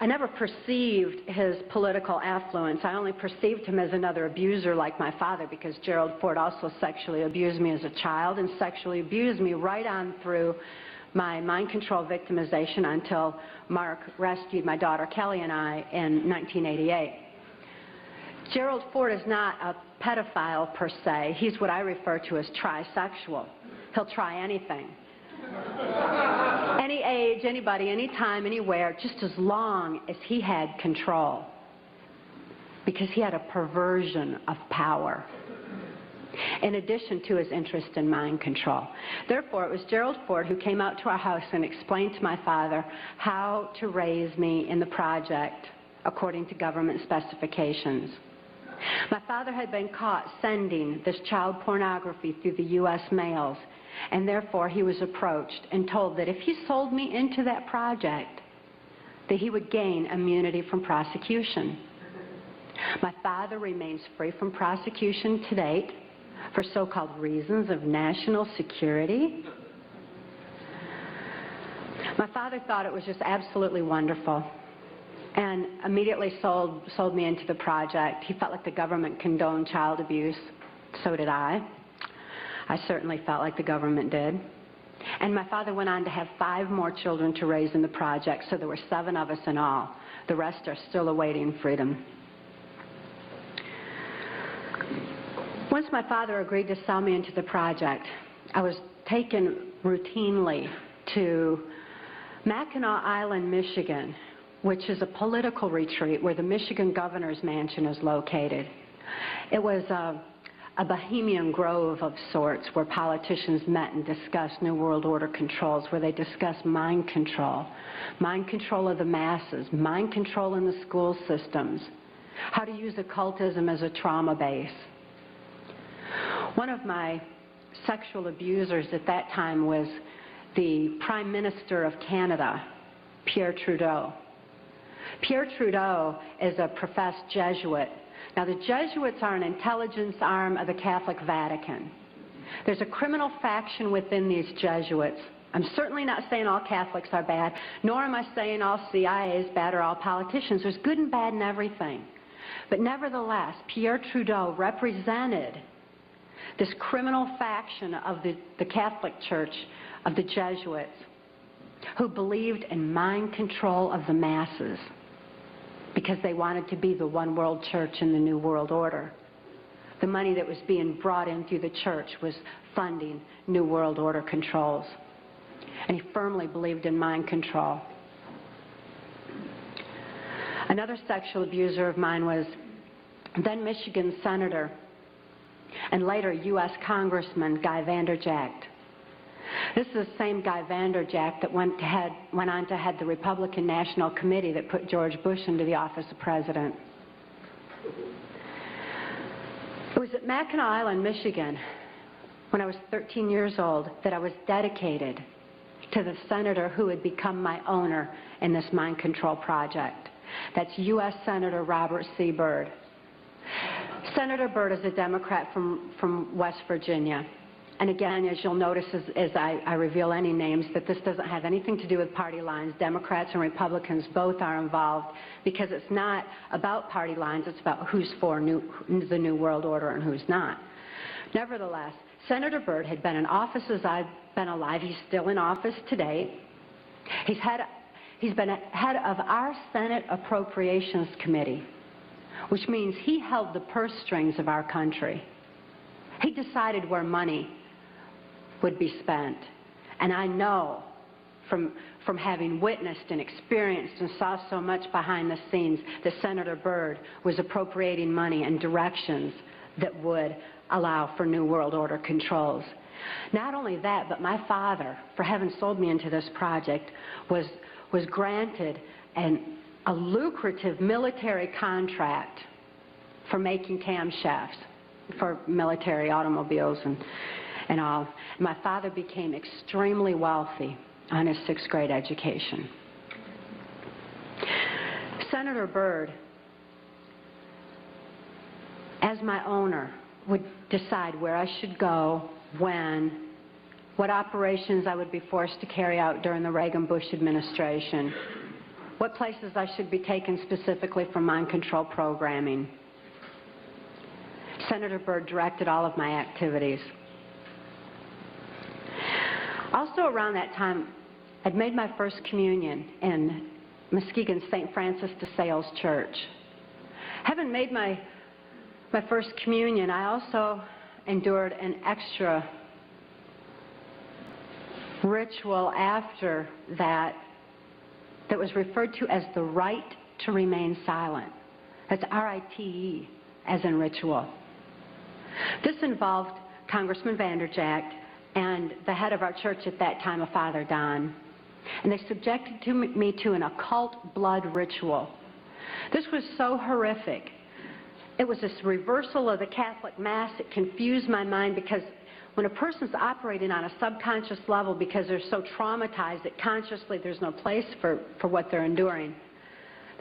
I never perceived his political affluence. I only perceived him as another abuser like my father, because Gerald Ford also sexually abused me as a child and sexually abused me right on through my mind control victimization until Mark rescued my daughter Kelly and I in 1988. Gerald Ford is not a pedophile per se. He's what I refer to as trisexual. He'll try anything. Any age, anybody, anytime, anywhere, just as long as he had control. Because he had a perversion of power, in addition to his interest in mind control. Therefore, it was Gerald Ford who came out to our house and explained to my father how to raise me in the project according to government specifications. My father had been caught sending this child pornography through the U.S. mails, and therefore he was approached and told that if he sold me into that project, that he would gain immunity from prosecution. My father remains free from prosecution to date for so-called reasons of national security. My father thought it was just absolutely wonderful and immediately sold me into the project. He felt like the government condoned child abuse. So did I. I certainly felt like the government did. And my father went on to have 5 more children to raise in the project, so there were 7 of us in all. The rest are still awaiting freedom. Once my father agreed to sell me into the project, I was taken routinely to Mackinac Island, Michigan, which is a political retreat where the Michigan governor's mansion is located. It was a bohemian grove of sorts where politicians met and discussed New World Order controls, where they discussed mind control of the masses, mind control in the school systems, how to use occultism as a trauma base. One of my sexual abusers at that time was the Prime Minister of Canada, Pierre Trudeau. Pierre Trudeau is a professed Jesuit. Now, the Jesuits are an intelligence arm of the Catholic Vatican. There's a criminal faction within these Jesuits. I'm certainly not saying all Catholics are bad, nor am I saying all CIA is bad or all politicians. There's good and bad in everything. But nevertheless, Pierre Trudeau represented this criminal faction of the Catholic Church, of the Jesuits, who believed in mind control of the masses because they wanted to be the one world church in the New World Order. The money that was being brought in through the church was funding New World Order controls. And he firmly believed in mind control. Another sexual abuser of mine was then Michigan Senator and later U.S. Congressman Guy Vanderjagt. This is the same Guy Vanderjagt that went on to head the Republican National Committee that put George Bush into the office of president. It was at Mackinac Island, Michigan, when I was 13 years old, that I was dedicated to the senator who had become my owner in this mind control project. That's U.S. Senator Robert C. Byrd. Senator Byrd is a Democrat from West Virginia. And again, as you'll notice as I reveal any names, that this doesn't have anything to do with party lines. Democrats and Republicans both are involved because it's not about party lines, it's about who's for the New World Order and who's not. Nevertheless, Senator Byrd had been in office as I've been alive. He's still in office today. He's been head of our Senate Appropriations Committee, which means he held the purse strings of our country. He decided where money would be spent. And I know from having witnessed and experienced and saw so much behind the scenes that Senator Byrd was appropriating money in directions that would allow for New World Order controls. Not only that, but my father, for having sold me into this project, was granted a lucrative military contract for making camshafts for military automobiles and all. My father became extremely wealthy on his 6th grade education. Senator Byrd, as my owner, would decide where I should go, when, what operations I would be forced to carry out during the Reagan-Bush administration, what places I should be taken specifically for mind control programming. Senator Byrd directed all of my activities. Also around that time, I'd made my first communion in Muskegon's St. Francis de Sales Church. Having made my first communion, I also endured an extra ritual after that was referred to as the right to remain silent. That's R-I-T-E, as in ritual. This involved Congressman Vanderjagt and the head of our church at that time, a Father Don. And they subjected me to an occult blood ritual. This was so horrific. It was this reversal of the Catholic Mass. It confused my mind because when a person's operating on a subconscious level because they're so traumatized that consciously there's no place for what they're enduring,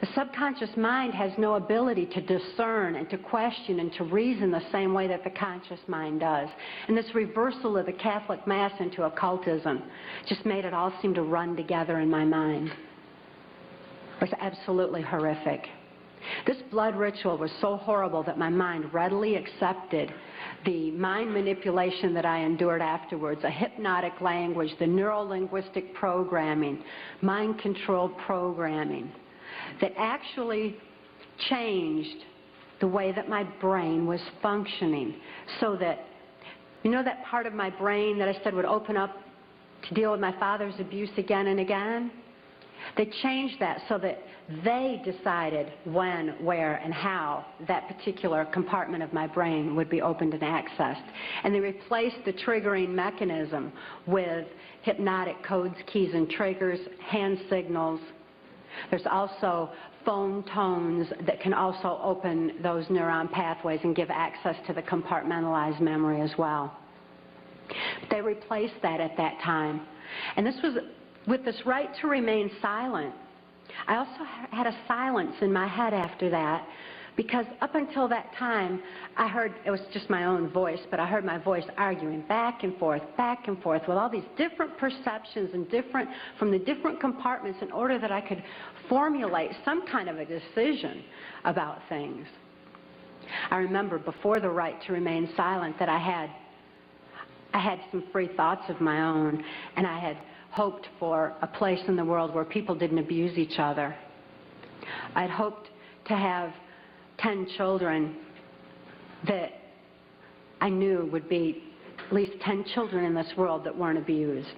the subconscious mind has no ability to discern and to question and to reason the same way that the conscious mind does. And this reversal of the Catholic Mass into occultism just made it all seem to run together in my mind. It was absolutely horrific. This blood ritual was so horrible that my mind readily accepted the mind manipulation that I endured afterwards, a hypnotic language, the neuro-linguistic programming, mind control programming, that actually changed the way that my brain was functioning. So that, you know that part of my brain that I said would open up to deal with my father's abuse again and again? They changed that so that they decided when, where, and how that particular compartment of my brain would be opened and accessed. And they replaced the triggering mechanism with hypnotic codes, keys, and triggers, hand signals. There's also phone tones that can also open those neuron pathways and give access to the compartmentalized memory as well. They replaced that at that time. And this was with this right to remain silent. I also had a silence in my head after that, because up until that time, I heard, it was just my own voice, but I heard my voice arguing back and forth with all these different perceptions and from the different compartments in order that I could formulate some kind of a decision about things. I remember before the right to remain silent that I had some free thoughts of my own, and I had hoped for a place in the world where people didn't abuse each other. I'd hoped to have 10 children that I knew would be at least 10 children in this world that weren't abused.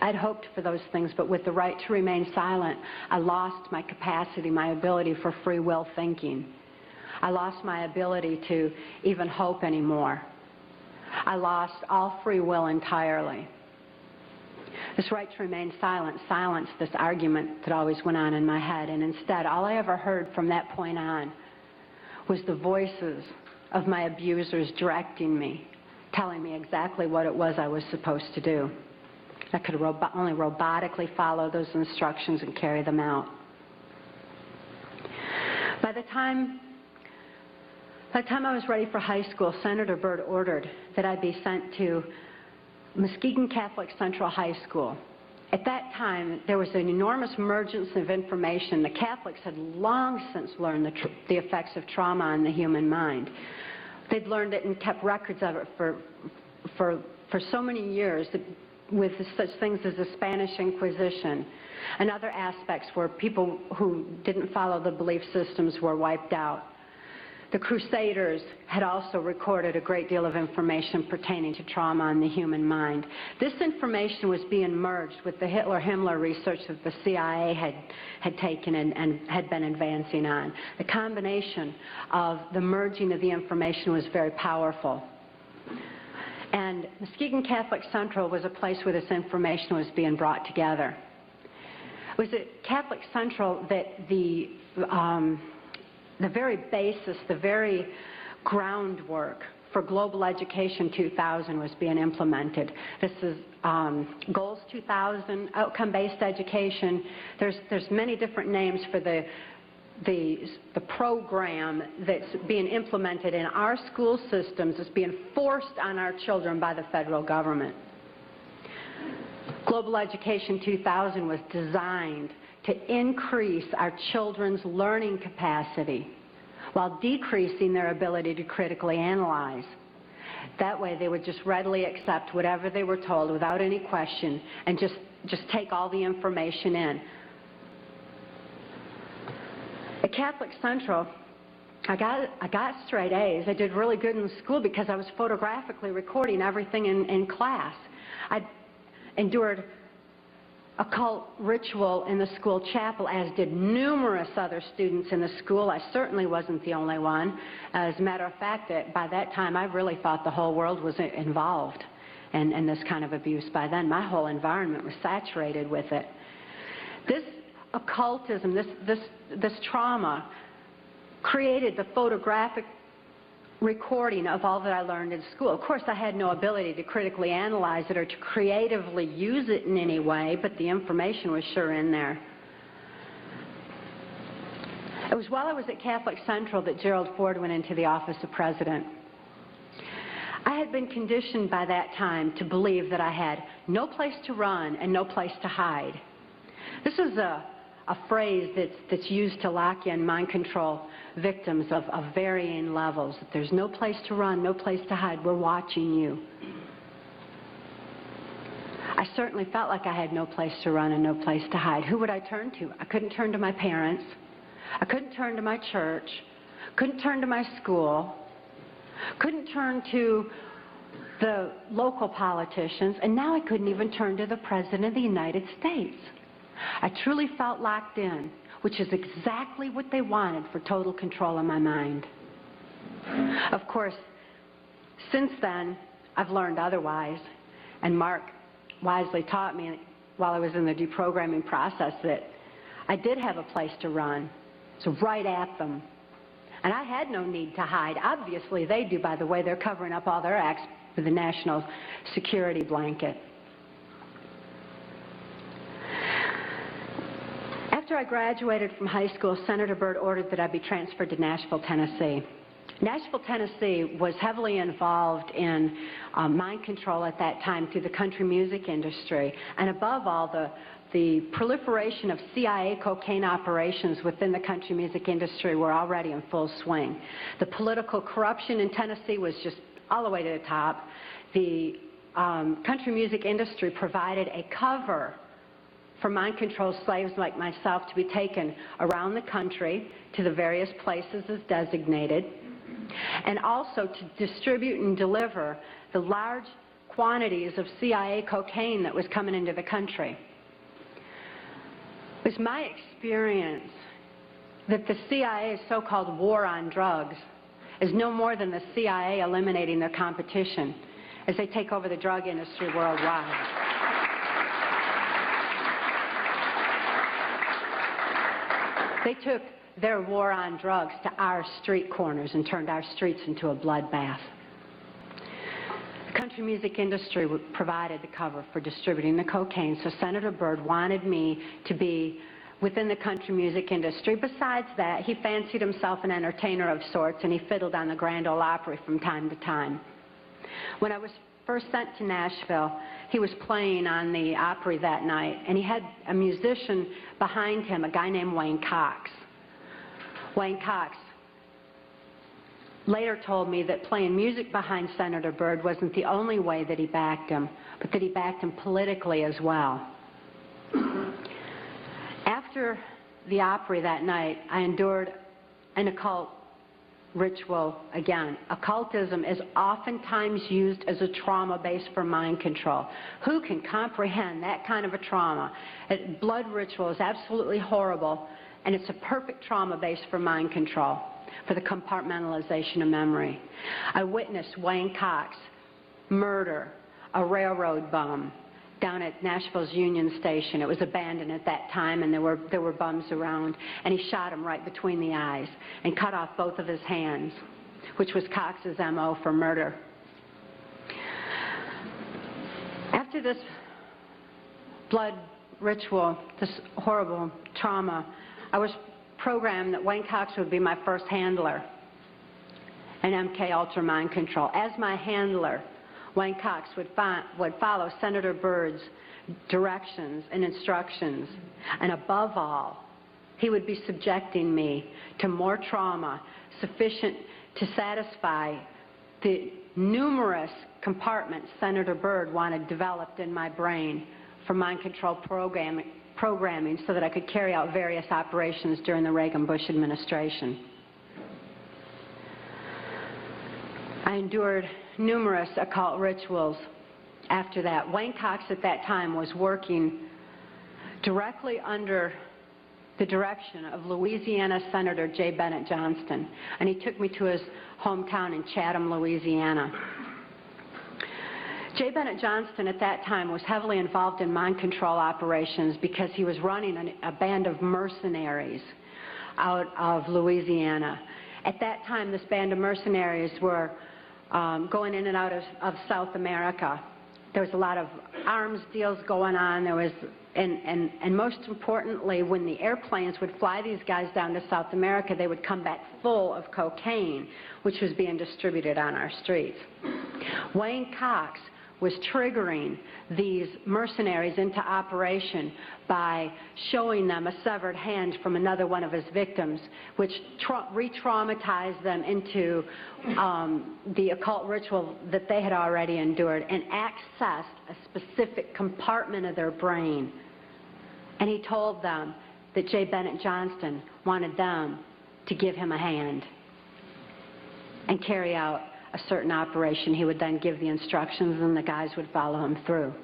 I'd hoped for those things, but with the right to remain silent, I lost my capacity, my ability for free will thinking. I lost my ability to even hope anymore. I lost all free will entirely. This right to remain silent silenced this argument that always went on in my head, and instead, all I ever heard from that point on was the voices of my abusers directing me, telling me exactly what it was I was supposed to do. I could only robotically follow those instructions and carry them out. By the time By the time I was ready for high school, Senator Byrd ordered that I be sent to Muskegon Catholic Central High School. At that time, there was an enormous emergence of information. The Catholics had long since learned the effects of trauma on the human mind. They'd learned it and kept records of it for so many years, with such things as the Spanish Inquisition and other aspects where people who didn't follow the belief systems were wiped out. The Crusaders had also recorded a great deal of information pertaining to trauma on the human mind. This information was being merged with the Hitler-Himmler research that the CIA had taken and had been advancing on. The combination of the merging of the information was very powerful. And Muskegon Catholic Central was a place where this information was being brought together. It was at Catholic Central that the very basis, the very groundwork for Global Education 2000 was being implemented. This is Goals 2000, outcome-based education. There's many different names for the program that's being implemented in our school systems. It's being forced on our children by the federal government. Global Education 2000 was designed to increase our children's learning capacity while decreasing their ability to critically analyze. That way they would just readily accept whatever they were told without any question and just take all the information in. At Catholic Central, I got straight A's. I did really good in school because I was photographically recording everything in class. I endured occult ritual in the school chapel, as did numerous other students in the school. I certainly wasn't the only one. As a matter of fact, by that time, I really thought the whole world was involved in this kind of abuse. By then, my whole environment was saturated with it. This occultism, this trauma, created the photographic recording of all that I learned in school. Of course, I had no ability to critically analyze it or to creatively use it in any way, but the information was sure in there. It was while I was at Catholic Central that Gerald Ford went into the office of president. I had been conditioned by that time to believe that I had no place to run and no place to hide. This is a phrase that's used to lock in mind control victims of varying levels. There's no place to run, no place to hide. We're watching you. I certainly felt like I had no place to run and no place to hide. Who would I turn to? I couldn't turn to my parents. I couldn't turn to my church. Couldn't turn to my school. Couldn't turn to the local politicians. And now I couldn't even turn to the President of the United States. I truly felt locked in, which is exactly what they wanted for total control of my mind. Of course, since then, I've learned otherwise, and Mark wisely taught me while I was in the deprogramming process that I did have a place to run, so right at them. And I had no need to hide. Obviously, they do, by the way. They're covering up all their acts with the national security blanket. After I graduated from high school, Senator Byrd ordered that I be transferred to Nashville, Tennessee. Nashville, Tennessee was heavily involved in mind control at that time through the country music industry, and above all, the proliferation of CIA cocaine operations within the country music industry were already in full swing. The political corruption in Tennessee was just all the way to the top. The country music industry provided a cover for mind-controlled slaves like myself to be taken around the country to the various places as designated, and also to distribute and deliver the large quantities of CIA cocaine that was coming into the country. It was my experience that the CIA's so-called war on drugs is no more than the CIA eliminating their competition as they take over the drug industry worldwide. They took their war on drugs to our street corners and turned our streets into a bloodbath. The country music industry provided the cover for distributing the cocaine, so Senator Byrd wanted me to be within the country music industry. Besides that, he fancied himself an entertainer of sorts, and he fiddled on the Grand Ole Opry from time to time. When I was first sent to Nashville, he was playing on the Opry that night, and he had a musician behind him, a guy named Wayne Cox. Wayne Cox later told me that playing music behind Senator Byrd wasn't the only way that he backed him, but that he backed him politically as well. After the Opry that night, I endured an occult ritual again. Occultism is oftentimes used as a trauma base for mind control. Who can comprehend that kind of a trauma? A blood ritual is absolutely horrible, and it's a perfect trauma base for mind control, for the compartmentalization of memory. I witnessed Wayne Cox murder a railroad bum down at Nashville's Union Station. It was abandoned at that time, and there were bums around, and he shot him right between the eyes and cut off both of his hands, which was Cox's MO for murder. After this blood ritual, this horrible trauma, I was programmed that Wayne Cox would be my first handler in MKULTRA mind control. As my handler, Wayne Cox would follow Senator Byrd's directions and instructions, and above all, he would be subjecting me to more trauma sufficient to satisfy the numerous compartments Senator Byrd wanted developed in my brain for mind control programming so that I could carry out various operations during the Reagan-Bush administration. I endured numerous occult rituals after that. Wayne Cox at that time was working directly under the direction of Louisiana Senator J. Bennett Johnston, and he took me to his hometown in Chatham, Louisiana. J. Bennett Johnston at that time was heavily involved in mind control operations because he was running a band of mercenaries out of Louisiana. At that time, this band of mercenaries were going in and out of South America. There was a lot of arms deals going on. There was, and most importantly, when the airplanes would fly these guys down to South America, they would come back full of cocaine, which was being distributed on our streets. Wayne Cox was triggering these mercenaries into operation by showing them a severed hand from another one of his victims, which re-traumatized them into the occult ritual that they had already endured and accessed a specific compartment of their brain. And he told them that J. Bennett Johnston wanted them to give him a hand and carry out a certain operation. He would then give the instructions and the guys would follow him through.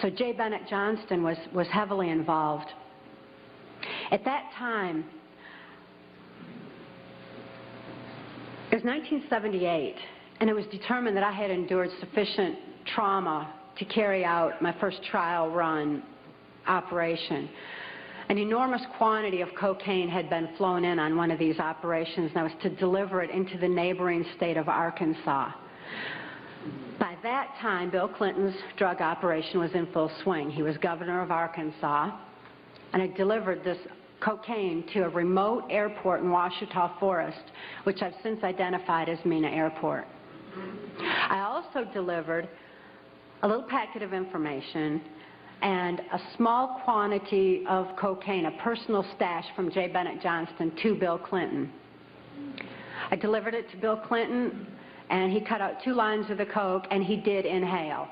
So J. Bennett Johnston was heavily involved. At that time, it was 1978, and it was determined that I had endured sufficient trauma to carry out my first trial run operation. An enormous quantity of cocaine had been flown in on one of these operations, and I was to deliver it into the neighboring state of Arkansas. By that time, Bill Clinton's drug operation was in full swing. He was governor of Arkansas, and I delivered this cocaine to a remote airport in Ouachita Forest, which I've since identified as Mena Airport. I also delivered a little packet of information and a small quantity of cocaine, a personal stash from J. Bennett Johnston, to Bill Clinton. I delivered it to Bill Clinton, and he cut out 2 lines of the coke, and he did inhale.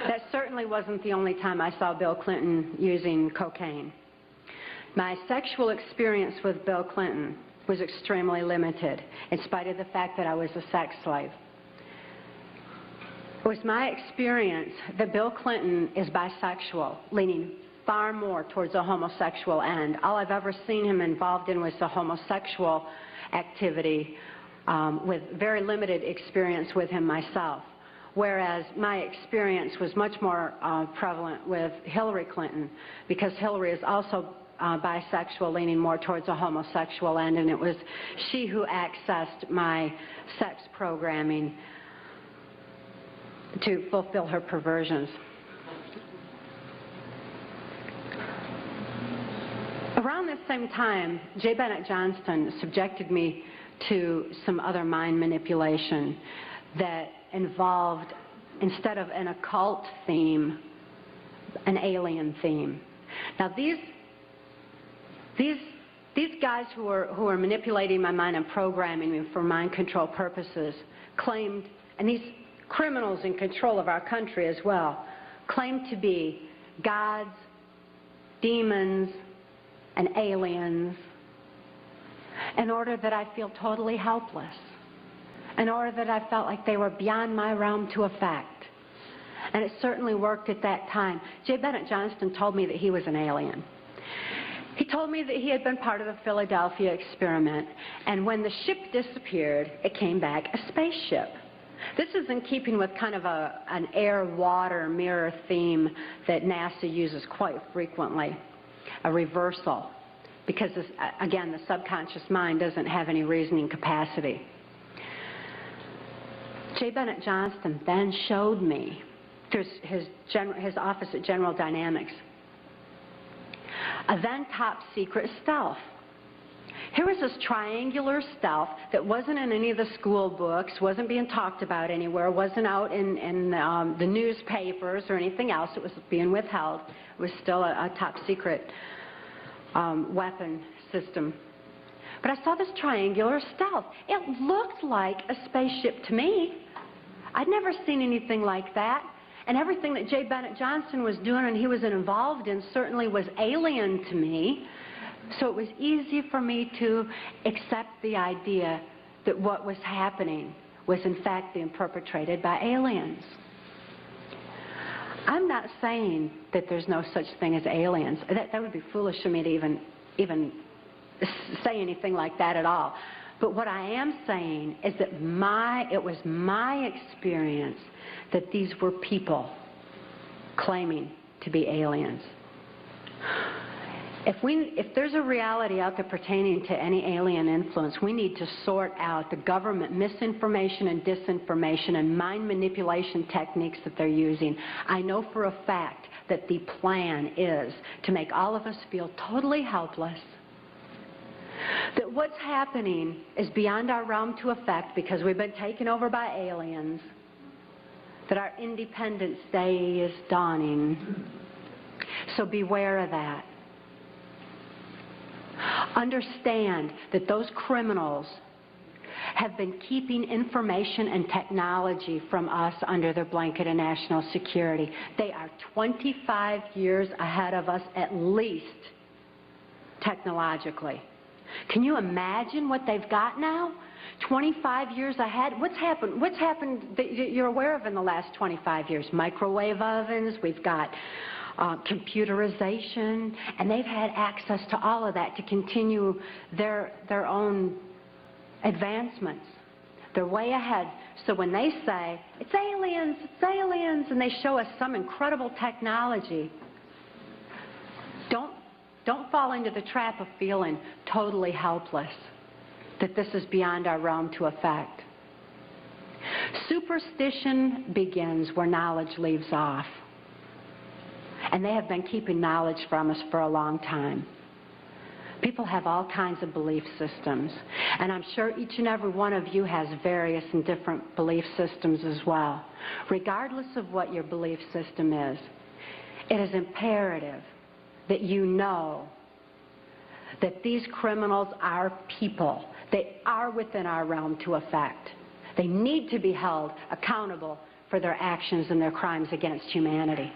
That certainly wasn't the only time I saw Bill Clinton using cocaine. My sexual experience with Bill Clinton was extremely limited, in spite of the fact that I was a sex slave. It was my experience that Bill Clinton is bisexual, leaning far more towards a homosexual end. All I've ever seen him involved in was the homosexual activity, with very limited experience with him myself. Whereas my experience was much more prevalent with Hillary Clinton, because Hillary is also bisexual, leaning more towards a homosexual end, and it was she who accessed my sex programming to fulfill her perversions. Around this same time, J. Bennett Johnston subjected me to some other mind manipulation that involved, instead of an occult theme, an alien theme. Now these guys who are manipulating my mind and programming me for mind control purposes claimed, and these criminals in control of our country as well, claimed to be gods, demons, and aliens in order that I feel totally helpless, in order that I felt like they were beyond my realm to affect. And it certainly worked at that time. J. Bennett Johnston told me that he was an alien. He told me that he had been part of the Philadelphia experiment, and when the ship disappeared, it came back a spaceship. This is in keeping with kind of an air-water mirror theme that NASA uses quite frequently, a reversal, because, again, the subconscious mind doesn't have any reasoning capacity. J. Bennett Johnston then showed me, through his office at General Dynamics, a then top-secret stealth. Here was this triangular stealth that wasn't in any of the school books, wasn't being talked about anywhere, wasn't out in the newspapers or anything else. It was being withheld. It was still a top-secret weapon system. But I saw this triangular stealth. It looked like a spaceship to me. I'd never seen anything like that. And everything that J. Bennett Johnston was doing and he was involved in certainly was alien to me. So it was easy for me to accept the idea that what was happening was in fact being perpetrated by aliens. I'm not saying that there's no such thing as aliens. That would be foolish of me to even say anything like that at all. But what I am saying is that it was my experience that these were people claiming to be aliens. If there's a reality out there pertaining to any alien influence, we need to sort out the government misinformation and disinformation and mind manipulation techniques that they're using. I know for a fact that the plan is to make all of us feel totally helpless, that what's happening is beyond our realm to affect because we've been taken over by aliens, that our Independence Day is dawning. So beware of that. Understand that those criminals have been keeping information and technology from us under their blanket of national security. They are 25 years ahead of us at least, technologically. Can you imagine what they've got now? 25 years ahead? What's happened that you're aware of in the last 25 years? Microwave ovens, we've got computerization, and they've had access to all of that to continue their own advancements. They're way ahead. So when they say, it's aliens, and they show us some incredible technology, don't fall into the trap of feeling totally helpless, that this is beyond our realm to affect. Superstition begins where knowledge leaves off. And they have been keeping knowledge from us for a long time. People have all kinds of belief systems. And I'm sure each and every one of you has various and different belief systems as well. Regardless of what your belief system is, it is imperative that you know that these criminals are people. They are within our realm to affect. They need to be held accountable for their actions and their crimes against humanity.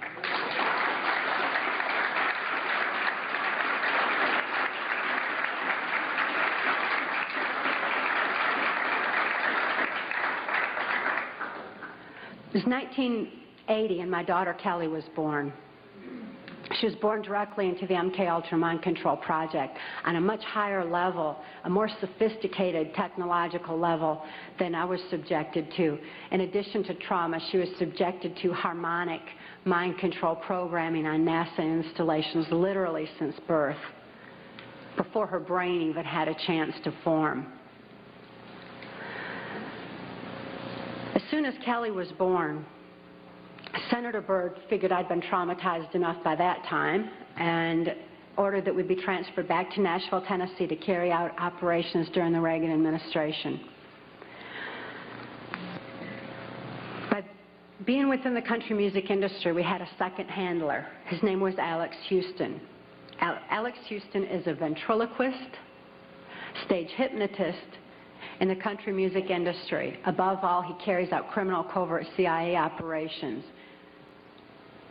It was 1980 and my daughter Kelly was born. She was born directly into the MKULTRA mind control project on a much higher level, a more sophisticated technological level than I was subjected to. In addition to trauma, she was subjected to harmonic mind control programming on NASA installations literally since birth, before her brain even had a chance to form. As soon as Kelly was born, Senator Byrd figured I'd been traumatized enough by that time and ordered that we be transferred back to Nashville, Tennessee to carry out operations during the Reagan administration. By being within the country music industry, we had a second handler. His name was Alex Houston. Alex Houston is a ventriloquist, stage hypnotist in the country music industry. Above all, he carries out criminal covert CIA operations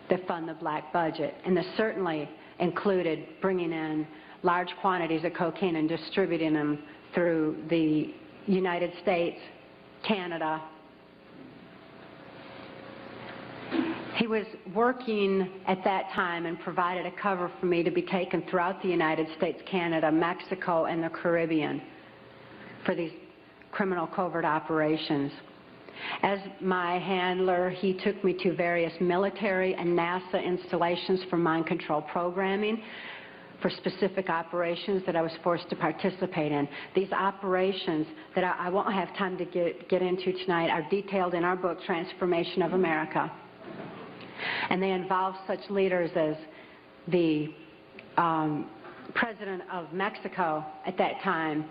that fund the black budget, and this certainly included bringing in large quantities of cocaine and distributing them through the United States, Canada. He was working at that time and provided a cover for me to be taken throughout the United States, Canada, Mexico, and the Caribbean for these criminal covert operations. As my handler, he took me to various military and NASA installations for mind control programming for specific operations that I was forced to participate in. These operations that I won't have time to get into tonight are detailed in our book, Trance Formation of America. And they involve such leaders as the President of Mexico at that time,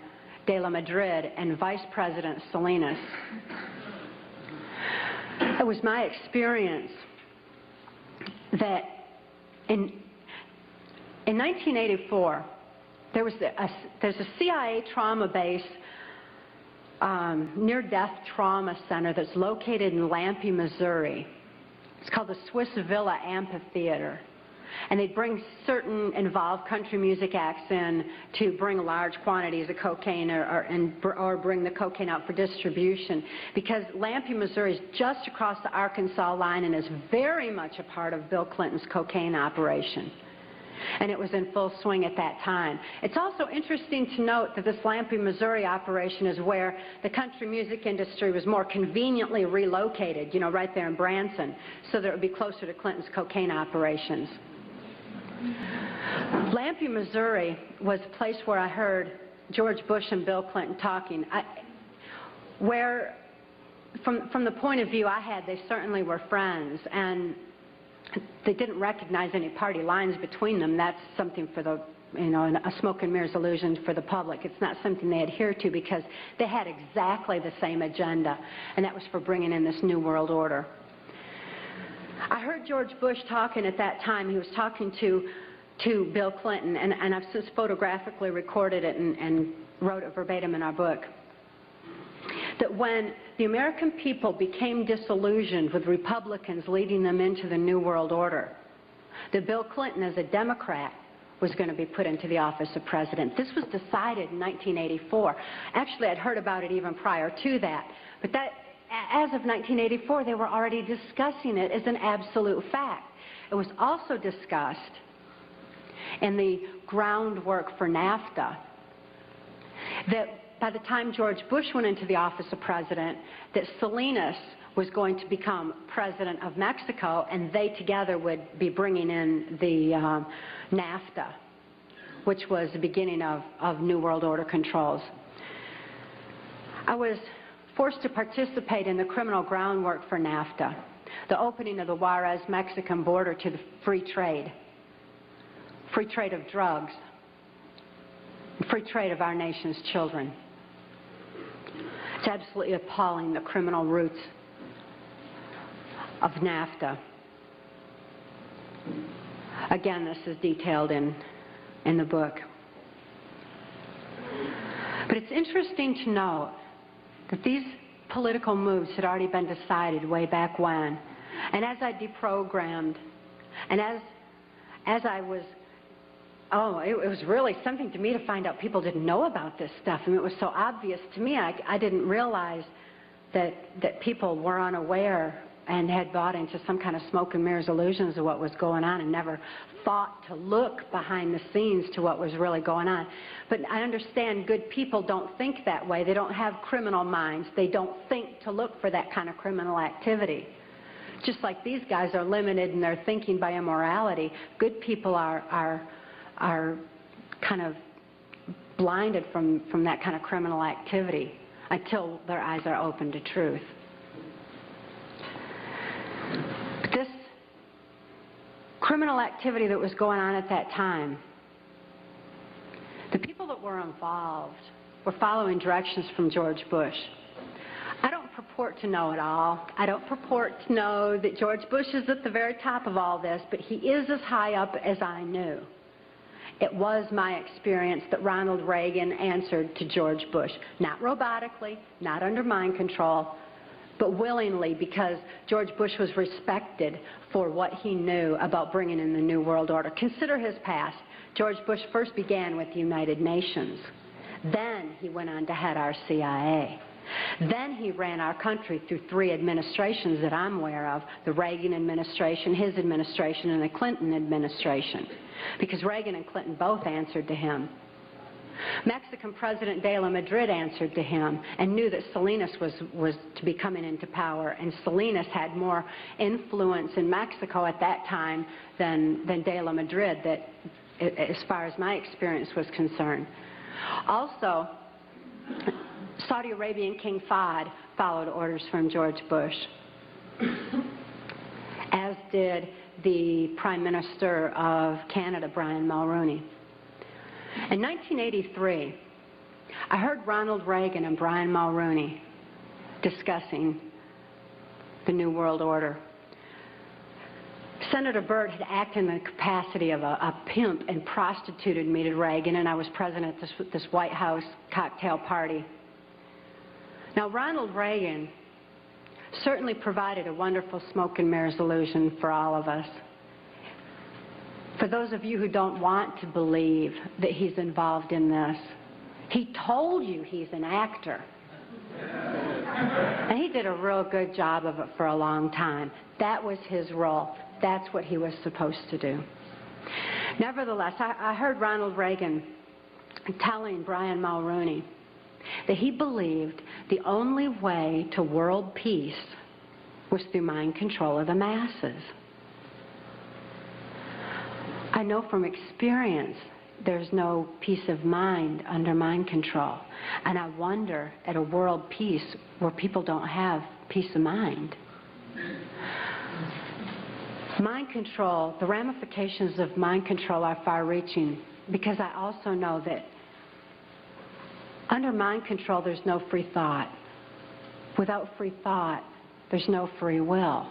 De la Madrid, and Vice President Salinas. It was my experience that in 1984, there's a CIA trauma base, near-death trauma center that's located in Lampe, Missouri. It's called the Swiss Villa Amphitheater. And they'd bring certain involved country music acts in to bring large quantities of cocaine or bring the cocaine out for distribution, because Lampe, Missouri is just across the Arkansas line and is very much a part of Bill Clinton's cocaine operation. And it was in full swing at that time. It's also interesting to note that this Lampe, Missouri operation is where the country music industry was more conveniently relocated, you know, right there in Branson, so that it would be closer to Clinton's cocaine operations. Lampe, Missouri was a place where I heard George Bush and Bill Clinton talking, where from the point of view I had, they certainly were friends, and they didn't recognize any party lines between them. That's something for the, you know, a smoke and mirrors illusion for the public. It's not something they adhere to, because they had exactly the same agenda, and that was for bringing in this new world order. I heard George Bush talking at that time. He was talking to Bill Clinton, and I've since photographically recorded it and wrote it verbatim in our book, that when the American people became disillusioned with Republicans leading them into the New World Order, that Bill Clinton, as a Democrat, was going to be put into the office of president. This was decided in 1984. Actually, I'd heard about it even prior to that, but that, as of 1984, they were already discussing it as an absolute fact. It was also discussed in the groundwork for NAFTA that by the time George Bush went into the office of president, that Salinas was going to become president of Mexico, and they together would be bringing in the NAFTA, which was the beginning of New World Order controls. I was forced to participate in the criminal groundwork for NAFTA, the opening of the Juarez-Mexican border to the free trade of drugs, free trade of our nation's children. It's absolutely appalling, the criminal roots of NAFTA. Again, this is detailed in the book. But it's interesting to note that these political moves had already been decided way back when. And as I deprogrammed, and as I was, it was really something to me to find out people didn't know about this stuff. I mean, it was so obvious to me. I didn't realize that people were unaware and had bought into some kind of smoke and mirrors illusions of what was going on and never thought to look behind the scenes to what was really going on. But I understand good people don't think that way. They don't have criminal minds. They don't think to look for that kind of criminal activity. Just like these guys are limited in their thinking by immorality, good people are kind of blinded from that kind of criminal activity until their eyes are open to truth. But this criminal activity that was going on at that time. The people that were involved were following directions from George Bush. I don't purport to know it all. I don't purport to know that George Bush is at the very top of all this, but he is as high up as I knew. It was my experience that Ronald Reagan answered to George Bush, not robotically, not under mind control, but willingly, because George Bush was respected for what he knew about bringing in the New World Order. Consider his past. George Bush first began with the United Nations. Then he went on to head our CIA. Then he ran our country through 3 administrations that I'm aware of, the Reagan administration, his administration, and the Clinton administration, because Reagan and Clinton both answered to him. Mexican President de la Madrid answered to him and knew that Salinas was to be coming into power, and Salinas had more influence in Mexico at that time than de la Madrid, that, as far as my experience was concerned. Also, Saudi Arabian King Fahd followed orders from George Bush, as did the Prime Minister of Canada, Brian Mulroney. In 1983, I heard Ronald Reagan and Brian Mulroney discussing the New World Order. Senator Byrd had acted in the capacity of a pimp and prostituted me to Reagan, and I was present at this White House cocktail party. Now, Ronald Reagan certainly provided a wonderful smoke and mirrors illusion for all of us. For those of you who don't want to believe that he's involved in this, he told you he's an actor. And he did a real good job of it for a long time. That was his role. That's what he was supposed to do. Nevertheless, I heard Ronald Reagan telling Brian Mulroney that he believed the only way to world peace was through mind control of the masses. I know from experience there's no peace of mind under mind control. And I wonder at a world peace where people don't have peace of mind. Mind control, the ramifications of mind control are far-reaching, because I also know that under mind control there's no free thought. Without free thought, there's no free will.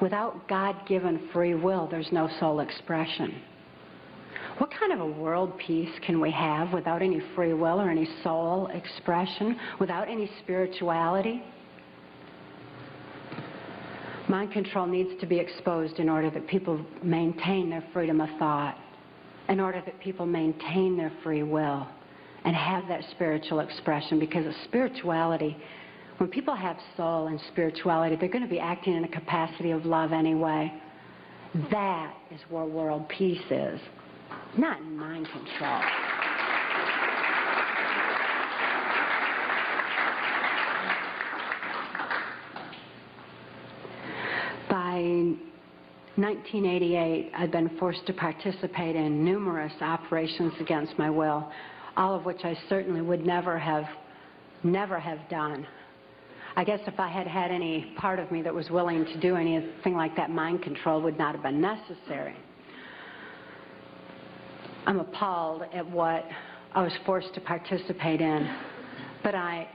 Without God-given free will, there's no soul expression. What kind of a world peace can we have without any free will or any soul expression, without any spirituality? Mind control needs to be exposed in order that people maintain their freedom of thought, in order that people maintain their free will and have that spiritual expression, because of spirituality, when people have soul and spirituality, they're going to be acting in a capacity of love anyway. That is where world peace is, not in mind control. By 1988, I'd been forced to participate in numerous operations against my will, all of which I certainly would never have done. I guess if I had had any part of me that was willing to do anything like that, mind control would not have been necessary. I'm appalled at what I was forced to participate in, but I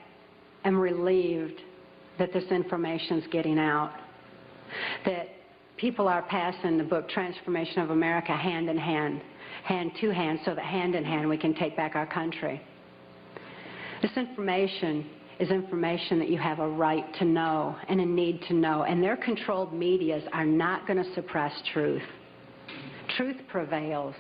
am relieved that this information's getting out, that people are passing the book Trance Formation of America hand in hand, hand to hand, so that hand in hand we can take back our country. This information is information that you have a right to know and a need to know, and their controlled medias are not going to suppress truth. Truth prevails.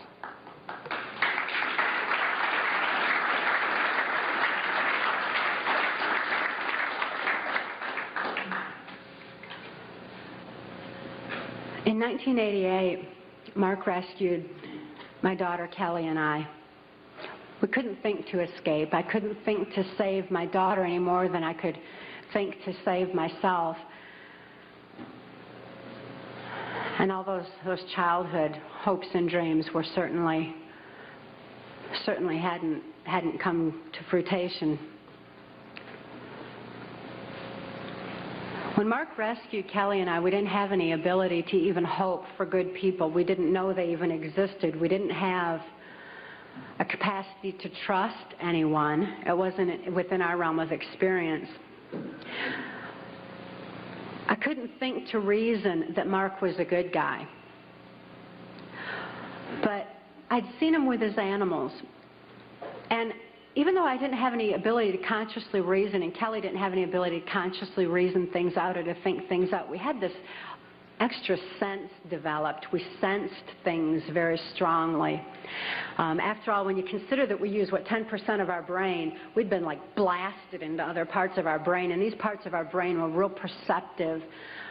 In 1988, Mark rescued my daughter Kelly and I. We couldn't think to escape. I couldn't think to save my daughter any more than I could think to save myself. And all those childhood hopes and dreams were certainly hadn't come to fruition. When Mark rescued Kelly and I, we didn't have any ability to even hope for good people. We didn't know they even existed. We didn't have a capacity to trust anyone. It wasn't within our realm of experience. I couldn't think to reason that Mark was a good guy. But I'd seen him with his animals. And even though I didn't have any ability to consciously reason, and Kelly didn't have any ability to consciously reason things out or to think things out, we had this extra sense developed. We sensed things very strongly. After all, when you consider that we use, 10% of our brain, we'd been like blasted into other parts of our brain, and these parts of our brain were real perceptive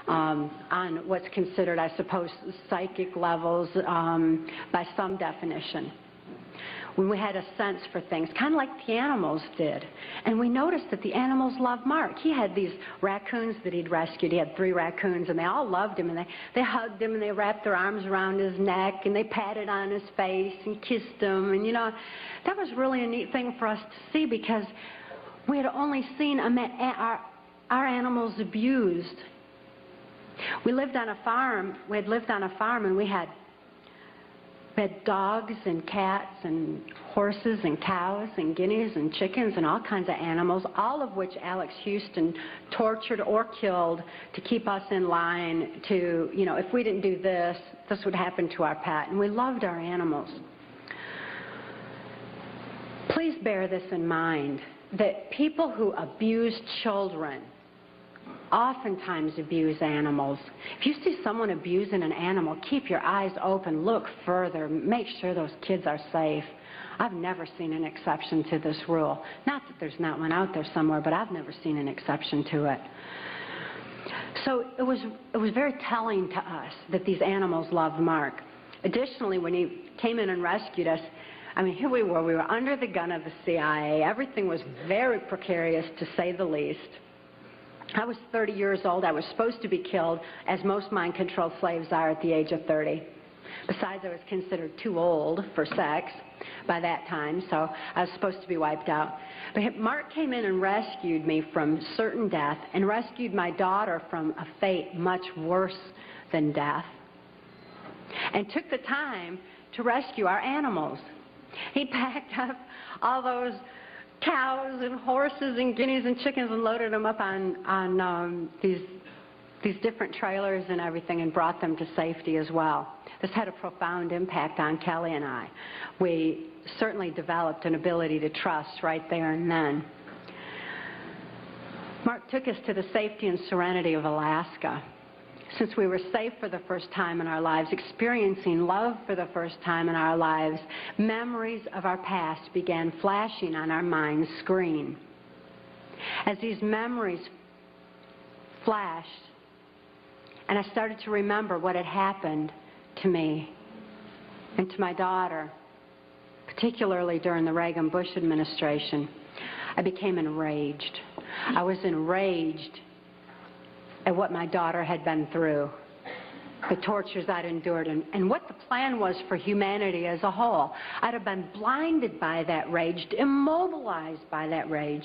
on what's considered, I suppose, psychic levels by some definition. When we had a sense for things, kind of like the animals did. And we noticed that the animals loved Mark. He had these raccoons that he'd rescued. He had 3 raccoons, and they all loved him, and they hugged him, and they wrapped their arms around his neck, and they patted on his face and kissed him. And, you know, that was really a neat thing for us to see, because we had only seen our animals abused. We lived on a farm. We had lived on a farm, and we had dogs and cats and horses and cows and guineas and chickens and all kinds of animals, all of which Alex Houston tortured or killed to keep us in line to, you know, if we didn't do this, this would happen to our pet. And we loved our animals. Please bear this in mind, that people who abuse children oftentimes abuse animals. If you see someone abusing an animal, keep your eyes open, look further, make sure those kids are safe. I've never seen an exception to this rule. Not that there's not one out there somewhere, but I've never seen an exception to it. So it was very telling to us that these animals loved Mark. Additionally, when he came in and rescued us, I mean, here we were under the gun of the CIA. Everything was very precarious, to say the least. I was 30 years old. I was supposed to be killed, as most mind-controlled slaves are at the age of 30. Besides, I was considered too old for sex by that time, so I was supposed to be wiped out. But Mark came in and rescued me from certain death and rescued my daughter from a fate much worse than death, and took the time to rescue our animals. He packed up all those cows and horses and guineas and chickens and loaded them up on these different trailers and everything and brought them to safety as well. This had a profound impact on Kelly and I. We certainly developed an ability to trust right there and then. Mark took us to the safety and serenity of Alaska. Since we were safe for the first time in our lives, experiencing love for the first time in our lives, memories of our past began flashing on our mind's screen. As these memories flashed, and I started to remember what had happened to me and to my daughter, particularly during the Reagan-Bush administration, I became enraged. I was enraged at what my daughter had been through, the tortures I'd endured, and what the plan was for humanity as a whole. I'd have been blinded by that rage, immobilized by that rage,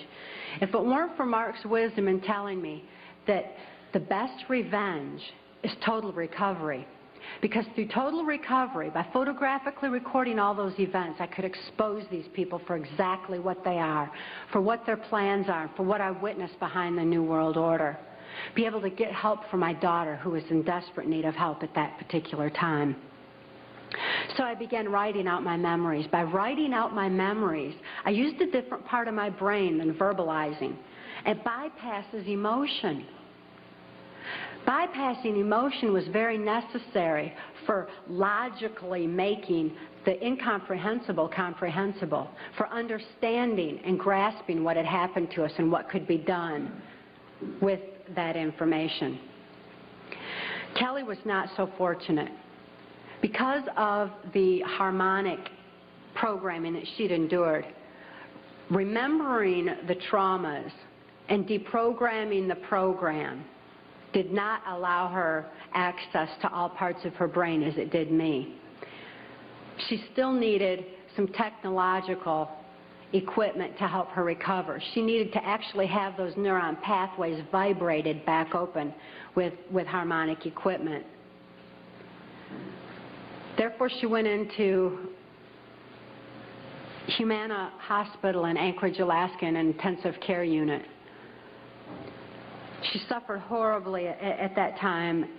if it weren't for Mark's wisdom in telling me that the best revenge is total recovery. Because through total recovery, by photographically recording all those events, I could expose these people for exactly what they are, for what their plans are, for what I witnessed behind the New World Order. Be able to get help for my daughter, who was in desperate need of help at that particular time. So I began writing out my memories. By writing out my memories, I used a different part of my brain than verbalizing. It bypasses emotion. Bypassing emotion was very necessary for logically making the incomprehensible comprehensible, for understanding and grasping what had happened to us and what could be done with that information. Kelly was not so fortunate. Because of the harmonic programming that she'd endured, remembering the traumas and deprogramming the program did not allow her access to all parts of her brain as it did me. She still needed some technological equipment to help her recover. She needed to actually have those neuron pathways vibrated back open with harmonic equipment. Therefore, she went into Humana Hospital in Anchorage, Alaska, in an intensive care unit. She suffered horribly at that time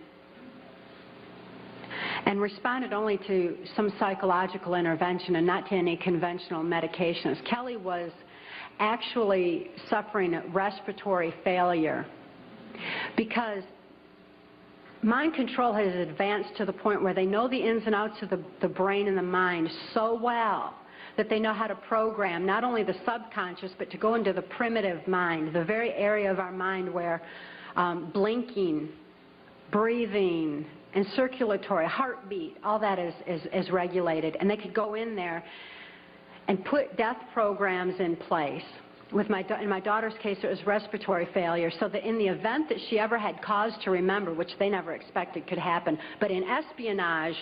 and responded only to some psychological intervention and not to any conventional medications. Kelly was actually suffering respiratory failure because mind control has advanced to the point where they know the ins and outs of the brain and the mind so well that they know how to program not only the subconscious but to go into the primitive mind, the very area of our mind where blinking, breathing, and circulatory, heartbeat, all that is regulated. And they could go in there and put death programs in place. In my daughter's case, it was respiratory failure, so that in the event that she ever had cause to remember, which they never expected could happen, but in espionage,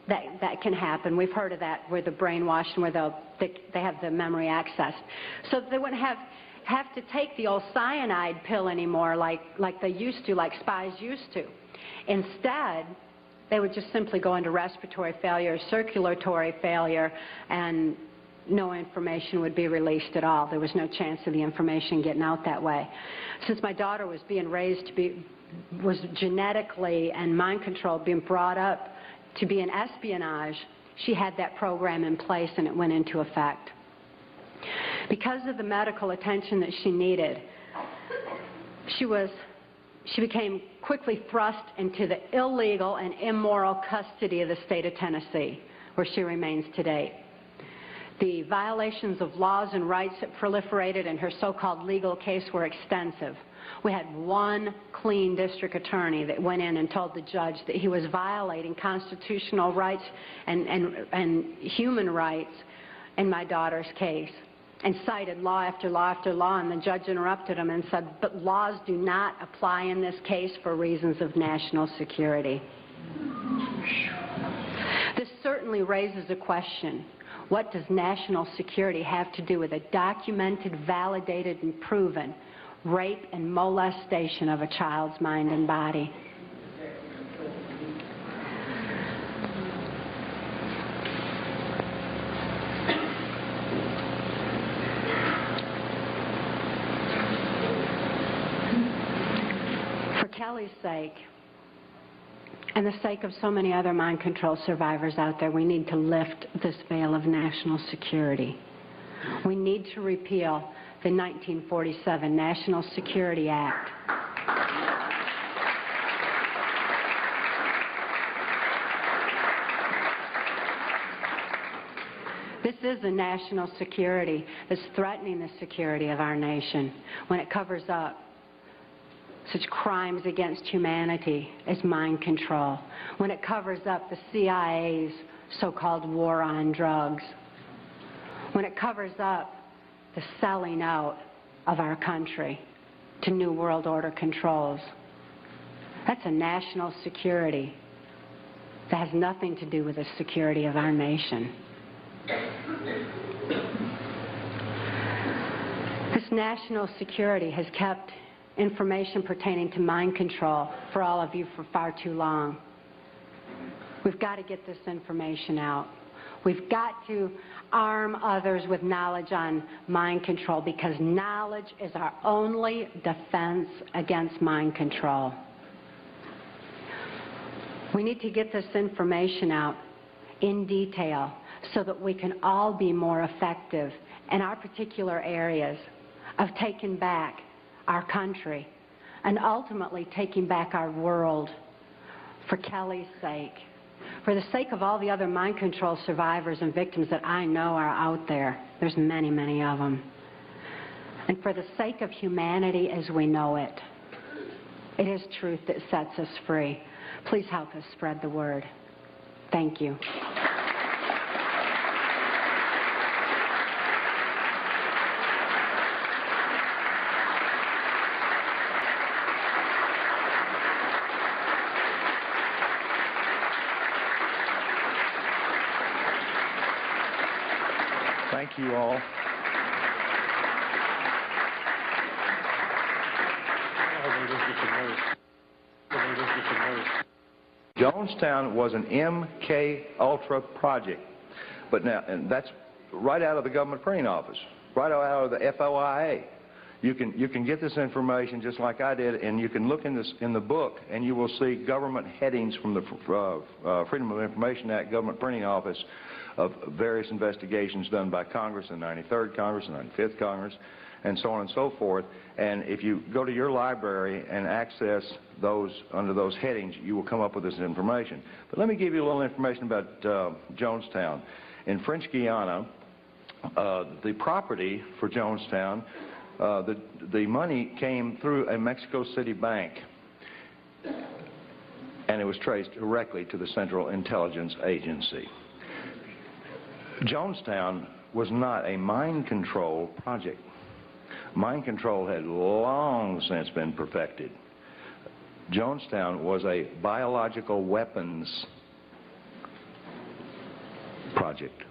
that can happen. We've heard of that, where the brainwashed and where they have the memory accessed. So they wouldn't have to take the old cyanide pill anymore like they used to, like spies used to. Instead, they would just simply go into respiratory failure, circulatory failure, and no information would be released at all. There was no chance of the information getting out that way. Since my daughter was being raised to be, was genetically and mind controlled, being brought up to be in espionage, she had that program in place and it went into effect. Because of the medical attention that she needed, she became quickly thrust into the illegal and immoral custody of the state of Tennessee, where she remains today. The violations of laws and rights that proliferated in her so-called legal case were extensive. We had one clean district attorney that went in and told the judge that he was violating constitutional rights and human rights in my daughter's case, and cited law after law after law, and the judge interrupted him and said, but laws do not apply in this case for reasons of national security. This certainly raises a question. What does national security have to do with a documented, validated, and proven rape and molestation of a child's mind and body? For Kelly's sake, and the sake of so many other mind control survivors out there, we need to lift this veil of national security. We need to repeal the 1947 National Security Act. This is a national security that's threatening the security of our nation when it covers up such crimes against humanity as mind control, when it covers up the CIA's so-called war on drugs, when it covers up the selling out of our country to New World Order controls. That's a national security that has nothing to do with the security of our nation. This national security has kept information pertaining to mind control for all of you for far too long. We've got to get this information out. We've got to arm others with knowledge on mind control, because knowledge is our only defense against mind control. We need to get this information out in detail so that we can all be more effective in our particular areas of taking back our country and ultimately taking back our world, for Kelly's sake, for the sake of all the other mind control survivors and victims that I know are out there. There's many, many of them. And for the sake of humanity as we know it. It is truth that sets us free. Please help us spread the word. Thank you. Thank you all. Jonestown was an MKULTRA project, but now, and that's right out of the government printing office, right out of the FOIA. You can get this information just like I did, and you can look in the book, and you will see government headings from the Freedom of Information Act government printing office of various investigations done by Congress, the 93rd Congress, the 95th Congress, and so on and so forth. And if you go to your library and access those under those headings, you will come up with this information. But let me give you a little information about Jonestown. In French Guiana, the property for Jonestown, the money came through a Mexico City bank, and it was traced directly to the Central Intelligence Agency. Jonestown was not a mind control project. Mind control had long since been perfected. Jonestown was a biological weapons project.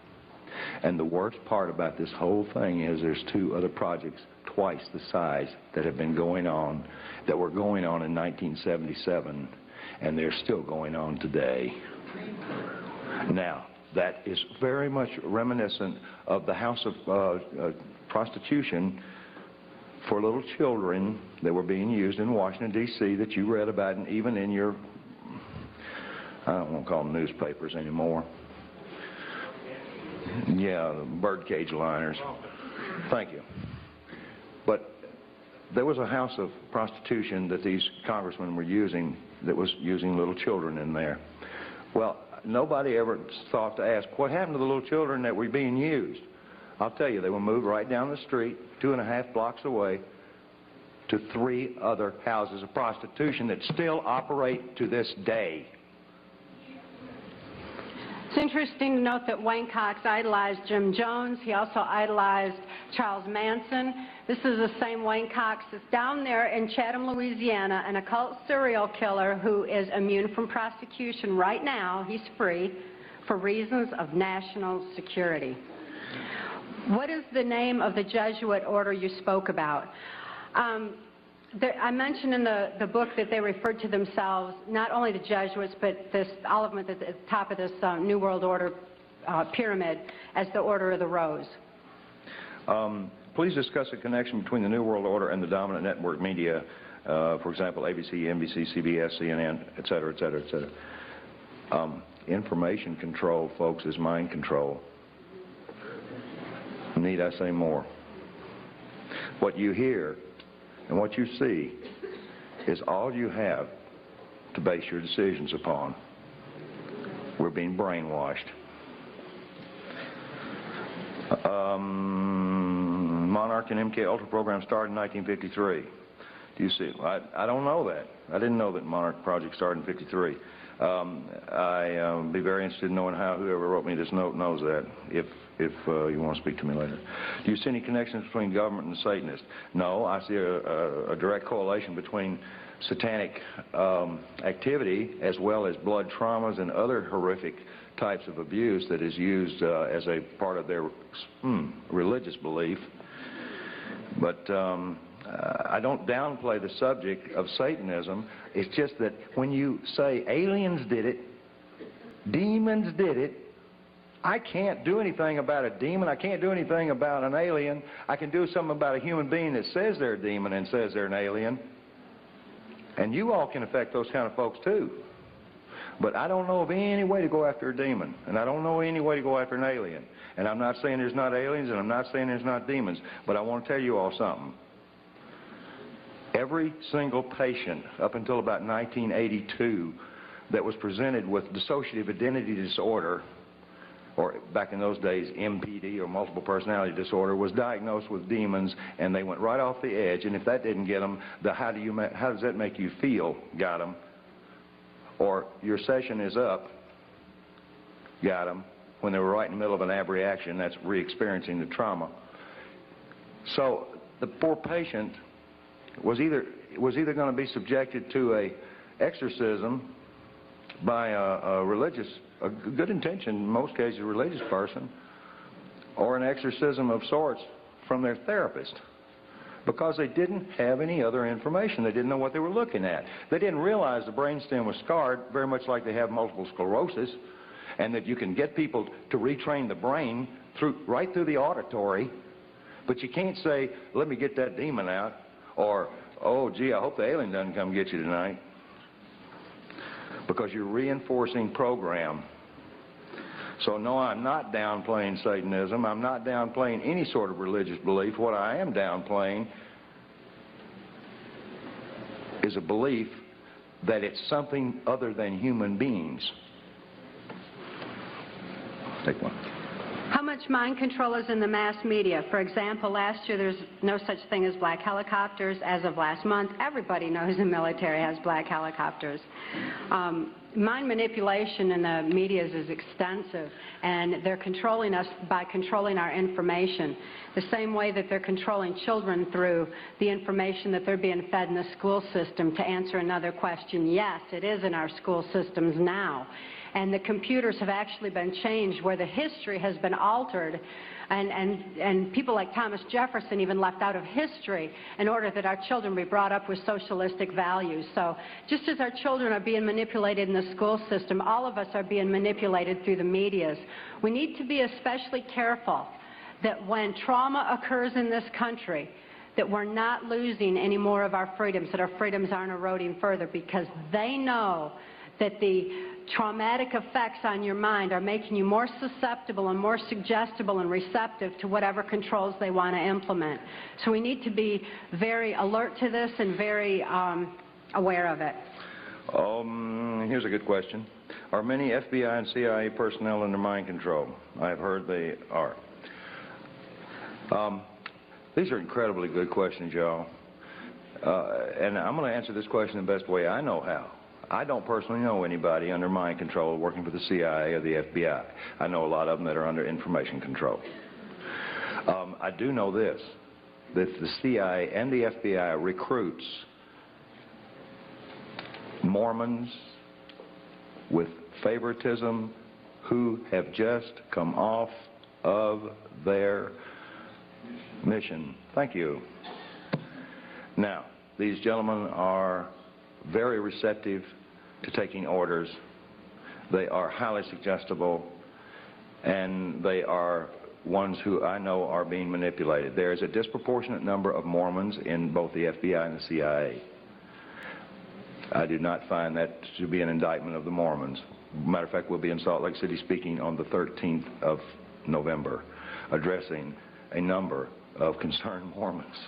And the worst part about this whole thing is there's two other projects twice the size that have been going on, that were going on in 1977, and they're still going on today. Now, that is very much reminiscent of the house of prostitution for little children that were being used in Washington, D.C. that you read about, and even in your, I don't want to call them newspapers anymore. Yeah, the birdcage liners. Thank you. But there was a house of prostitution that these congressmen were using that was using little children in there. Well, nobody ever thought to ask, what happened to the little children that were being used? I'll tell you, they were moved right down the street, 2.5 blocks away, to 3 other houses of prostitution that still operate to this day. It's interesting to note that Wayne Cox idolized Jim Jones. He also idolized Charles Manson. This is the same Wayne Cox that's down there in Chatham, Louisiana, an occult serial killer who is immune from prosecution right now. He's free for reasons of national security. What is the name of the Jesuit order you spoke about? I mentioned in the book that they referred to themselves, not only the Jesuits, but all of them at the top of this New World Order pyramid, as the Order of the Rose. Please discuss the connection between the New World Order and the dominant network media, for example, ABC, NBC, CBS, CNN, et cetera, et cetera, et cetera. Information control, folks, is mind control. Need I say more? What you hear and what you see is all you have to base your decisions upon. We're being brainwashed. Monarch and MKULTRA program started in 1953. Do you see? I don't know that. I didn't know that Monarch project started in 53. I'd be very interested in knowing how whoever wrote me this note knows that, if you want to speak to me later. Do you see any connections between government and Satanists? No, I see a direct correlation between satanic activity as well as blood traumas and other horrific types of abuse that is used as a part of their religious belief. But I don't downplay the subject of Satanism. It's just that when you say aliens did it, demons did it, I can't do anything about a demon. I can't do anything about an alien. I can do something about a human being that says they're a demon and says they're an alien. And you all can affect those kind of folks too. But I don't know of any way to go after a demon. And I don't know any way to go after an alien. And I'm not saying there's not aliens, and I'm not saying there's not demons. But I want to tell you all something. Every single patient up until about 1982 that was presented with dissociative identity disorder, or back in those days MPD, or multiple personality disorder, was diagnosed with demons, and they went right off the edge. And if that didn't get them, the how does that make you feel got them, or your session is up got them, when they were right in the middle of an abreaction. That's re-experiencing the trauma. So the poor patient was either going to be subjected to a exorcism by a religious, a good intention, in most cases, religious person, or an exorcism of sorts from their therapist. because they didn't have any other information. They didn't know what they were looking at. They didn't realize the brainstem was scarred, very much like they have multiple sclerosis, and that you can get people to retrain the brain right through the auditory, but you can't say, let me get that demon out, or, oh, gee, I hope the alien doesn't come get you tonight, because you're reinforcing program. So no, I'm not downplaying Satanism. I'm not downplaying any sort of religious belief. What I am downplaying is a belief that it's something other than human beings. Take one. How much mind control is in the mass media? For example, last year there's no such thing as black helicopters. As of last month, everybody knows the military has black helicopters. Mind manipulation in the media is extensive, and they're controlling us by controlling our information. The same way that they're controlling children through the information that they're being fed in the school system. To answer another question, yes, it is in our school systems now. And the computers have actually been changed where the history has been altered, and people like Thomas Jefferson even left out of history in order that our children be brought up with socialistic values. So just as our children are being manipulated in the school system, all of us are being manipulated through the medias. We need to be especially careful that when trauma occurs in this country, that we're not losing any more of our freedoms, that our freedoms aren't eroding further, because they know that the traumatic effects on your mind are making you more susceptible and more suggestible and receptive to whatever controls they want to implement. So we need to be very alert to this and very aware of it. Here's a good question. Are many FBI and CIA personnel under mind control? I've heard they are. These are incredibly good questions, y'all. And I'm going to answer this question the best way I know how. I don't personally know anybody under mind control working for the CIA or the FBI. I know a lot of them that are under information control. I do know this, that the CIA and the FBI recruits Mormons with favoritism who have just come off of their mission. Thank you. Now, these gentlemen are very receptive to taking orders. They are highly suggestible, and they are ones who I know are being manipulated. There is a disproportionate number of Mormons in both the FBI and the CIA. I do not find that to be an indictment of the Mormons. Matter of fact, we'll be in Salt Lake City speaking on the 13th of November, addressing a number of concerned Mormons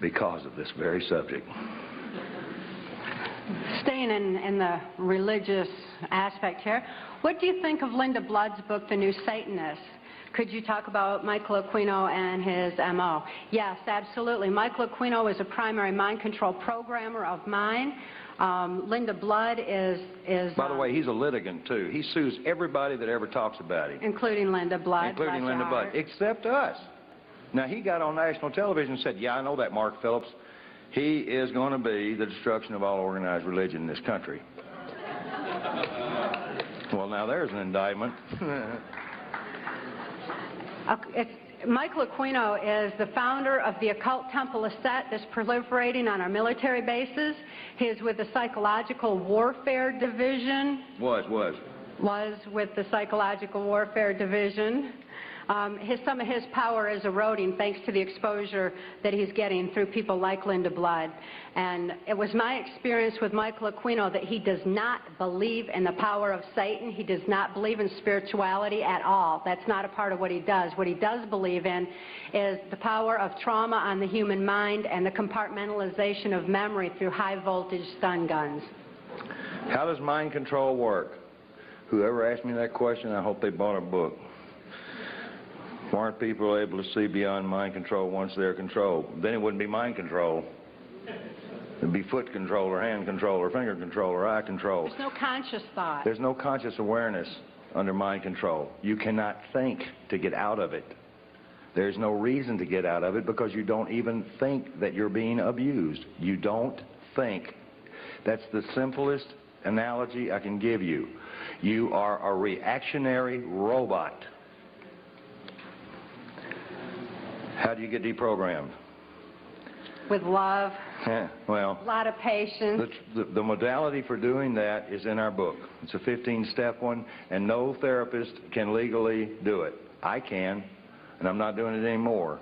because of this very subject. Staying in the religious aspect here, what do you think of Linda Blood's book, The New Satanist? Could you talk about Michael Aquino and his M.O.? Yes, absolutely. Michael Aquino is a primary mind control programmer of mine. Linda Blood is by the way, he's a litigant, too. He sues everybody that ever talks about him. Including Linda Blood. Including Linda Blood, except us. Now, he got on national television and said, yeah, I know that, Mark Phillips. He is going to be the destruction of all organized religion in this country. Well, now there's an indictment. Michael Aquino is the founder of the occult temple of Set that's proliferating on our military bases. He is with the Psychological Warfare Division. Was with the Psychological Warfare Division. Some of his power is eroding thanks to the exposure that he's getting through people like Linda Blood. And it was my experience with Michael Aquino that he does not believe in the power of Satan. He does not believe in spirituality at all. That's not a part of what he does. What he does believe in is the power of trauma on the human mind and the compartmentalization of memory through high voltage stun guns. How does mind control work? Whoever asked me that question, I hope they bought a book. Why aren't people able to see beyond mind control once they're controlled? Then it wouldn't be mind control. It'd be foot control or hand control or finger control or eye control. There's no conscious thought. There's no conscious awareness under mind control. You cannot think to get out of it. There's no reason to get out of it because you don't even think that you're being abused. You don't think. That's the simplest analogy I can give you. You are a reactionary robot. How do you get deprogrammed? with love, well, a lot of patience. the modality for doing that is in our book. It's a 15-step one, and no therapist can legally do it. I can, and I'm not doing it anymore.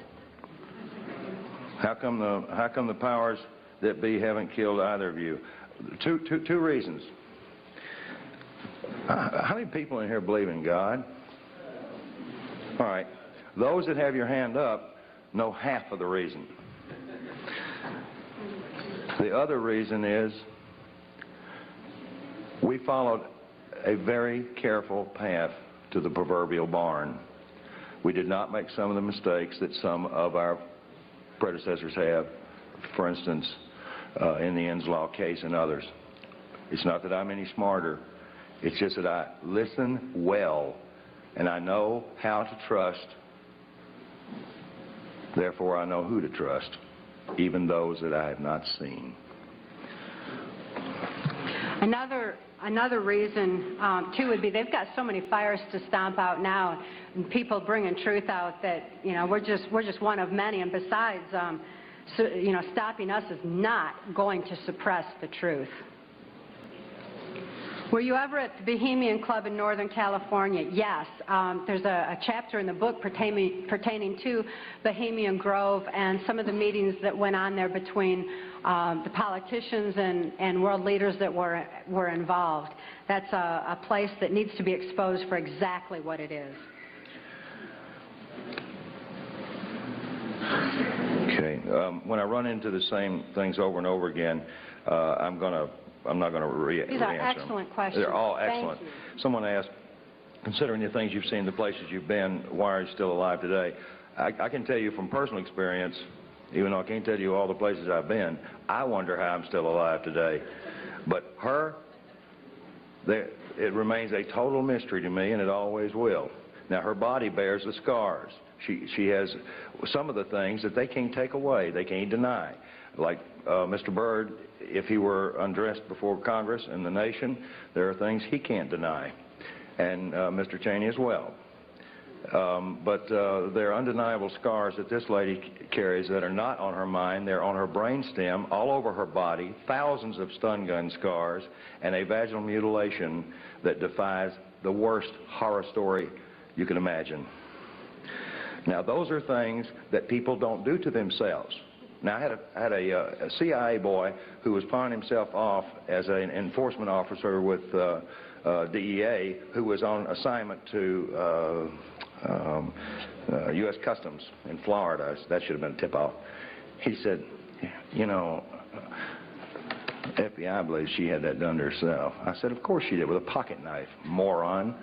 How come the powers that be haven't killed either of you? Two reasons. How many people in here believe in God? All right. Those that have your hand up know half of the reason. The other reason is we followed a very careful path to the proverbial barn. We did not make some of the mistakes that some of our predecessors have, for instance, in the Inslaw case and others. It's not that I'm any smarter. It's just that I listen well, and I know how to trust. Therefore, I know who to trust, even those that I have not seen. Another reason, too, would be they've got so many fires to stomp out now, and people bringing truth out that, you know, we're just one of many, and besides, you know, stopping us is not going to suppress the truth. Were you ever at the Bohemian Club in Northern California? Yes. There's a chapter in the book pertaining to Bohemian Grove and some of the meetings that went on there between the politicians and world leaders that were involved. That's a place that needs to be exposed for exactly what it is. Okay. When I run into the same things over and over again, I'm not going to re-answer them. These are excellent questions. They're all excellent. Thank you. Someone asked, considering the things you've seen, the places you've been, why are you still alive today? I can tell you from personal experience, even though I can't tell you all the places I've been, I wonder how I'm still alive today. But it remains a total mystery to me, and it always will. Now, her body bears the scars. She has some of the things that they can't take away, they can't deny. Like Mr. Byrd, if he were undressed before Congress and the nation, there are things he can't deny, and Mr. Cheney as well. But there are undeniable scars that this lady carries that are not on her mind. They're on her brainstem, all over her body, thousands of stun gun scars, and a vaginal mutilation that defies the worst horror story you can imagine. Now, those are things that people don't do to themselves. Now, I had a CIA boy who was pawning himself off as an enforcement officer with DEA, who was on assignment to U.S. Customs in Florida. That should have been a tip-off. He said, you know, FBI believes she had that done to herself. I said, of course she did, with a pocket knife, moron.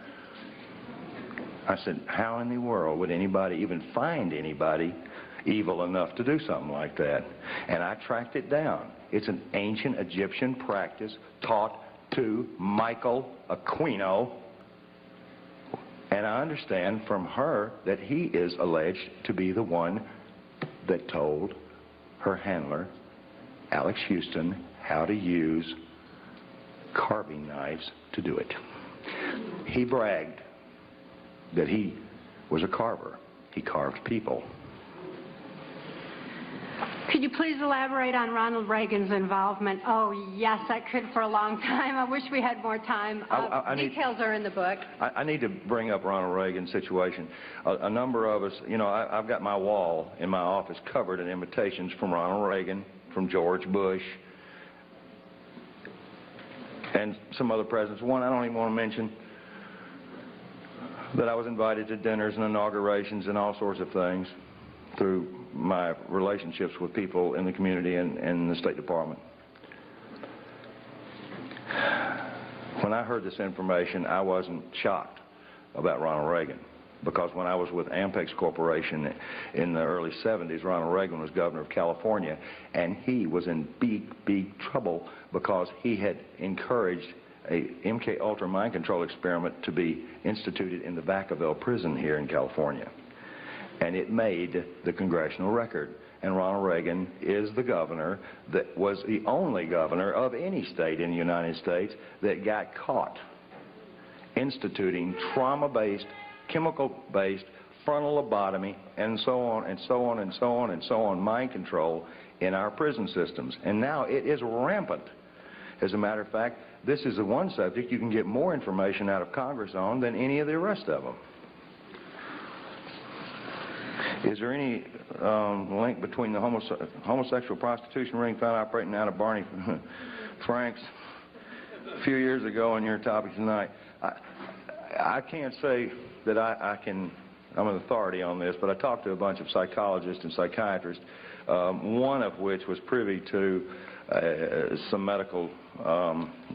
I said, how in the world would anybody even find anybody evil enough to do something like that? And I tracked it down. It's an ancient Egyptian practice taught to Michael Aquino. And I understand from her that he is alleged to be the one that told her handler, Alex Houston, how to use carving knives to do it. He bragged that he was a carver. He carved people. Could you please elaborate on Ronald Reagan's involvement? Oh, yes, I could for a long time. I wish we had more time. Details are in the book. I need to bring up Ronald Reagan's situation. A number of us, you know, I've got my wall in my office covered in invitations from Ronald Reagan, from George Bush, and some other presidents. One I don't even want to mention, that I was invited to dinners and inaugurations and all sorts of things through my relationships with people in the community and in the State Department. When I heard this information, I wasn't shocked about Ronald Reagan, because when I was with Ampex Corporation in the early 70s, Ronald Reagan was governor of California, and he was in big trouble because he had encouraged a MKULTRA mind control experiment to be instituted in the Vacaville prison here in California. And it made the congressional record. And Ronald Reagan is the governor that was the only governor of any state in the United States that got caught instituting trauma-based, chemical-based frontal lobotomy, and so on, and so on, and so on, and so on, mind control in our prison systems, and now it is rampant. As a matter of fact, this is the one subject you can get more information out of Congress on than any of the rest of them. Is there any link between the homosexual prostitution ring found operating out of Barney Frank's a few years ago on your topic tonight? I can't say that I'm an authority on this, but I talked to a bunch of psychologists and psychiatrists, one of which was privy to some medical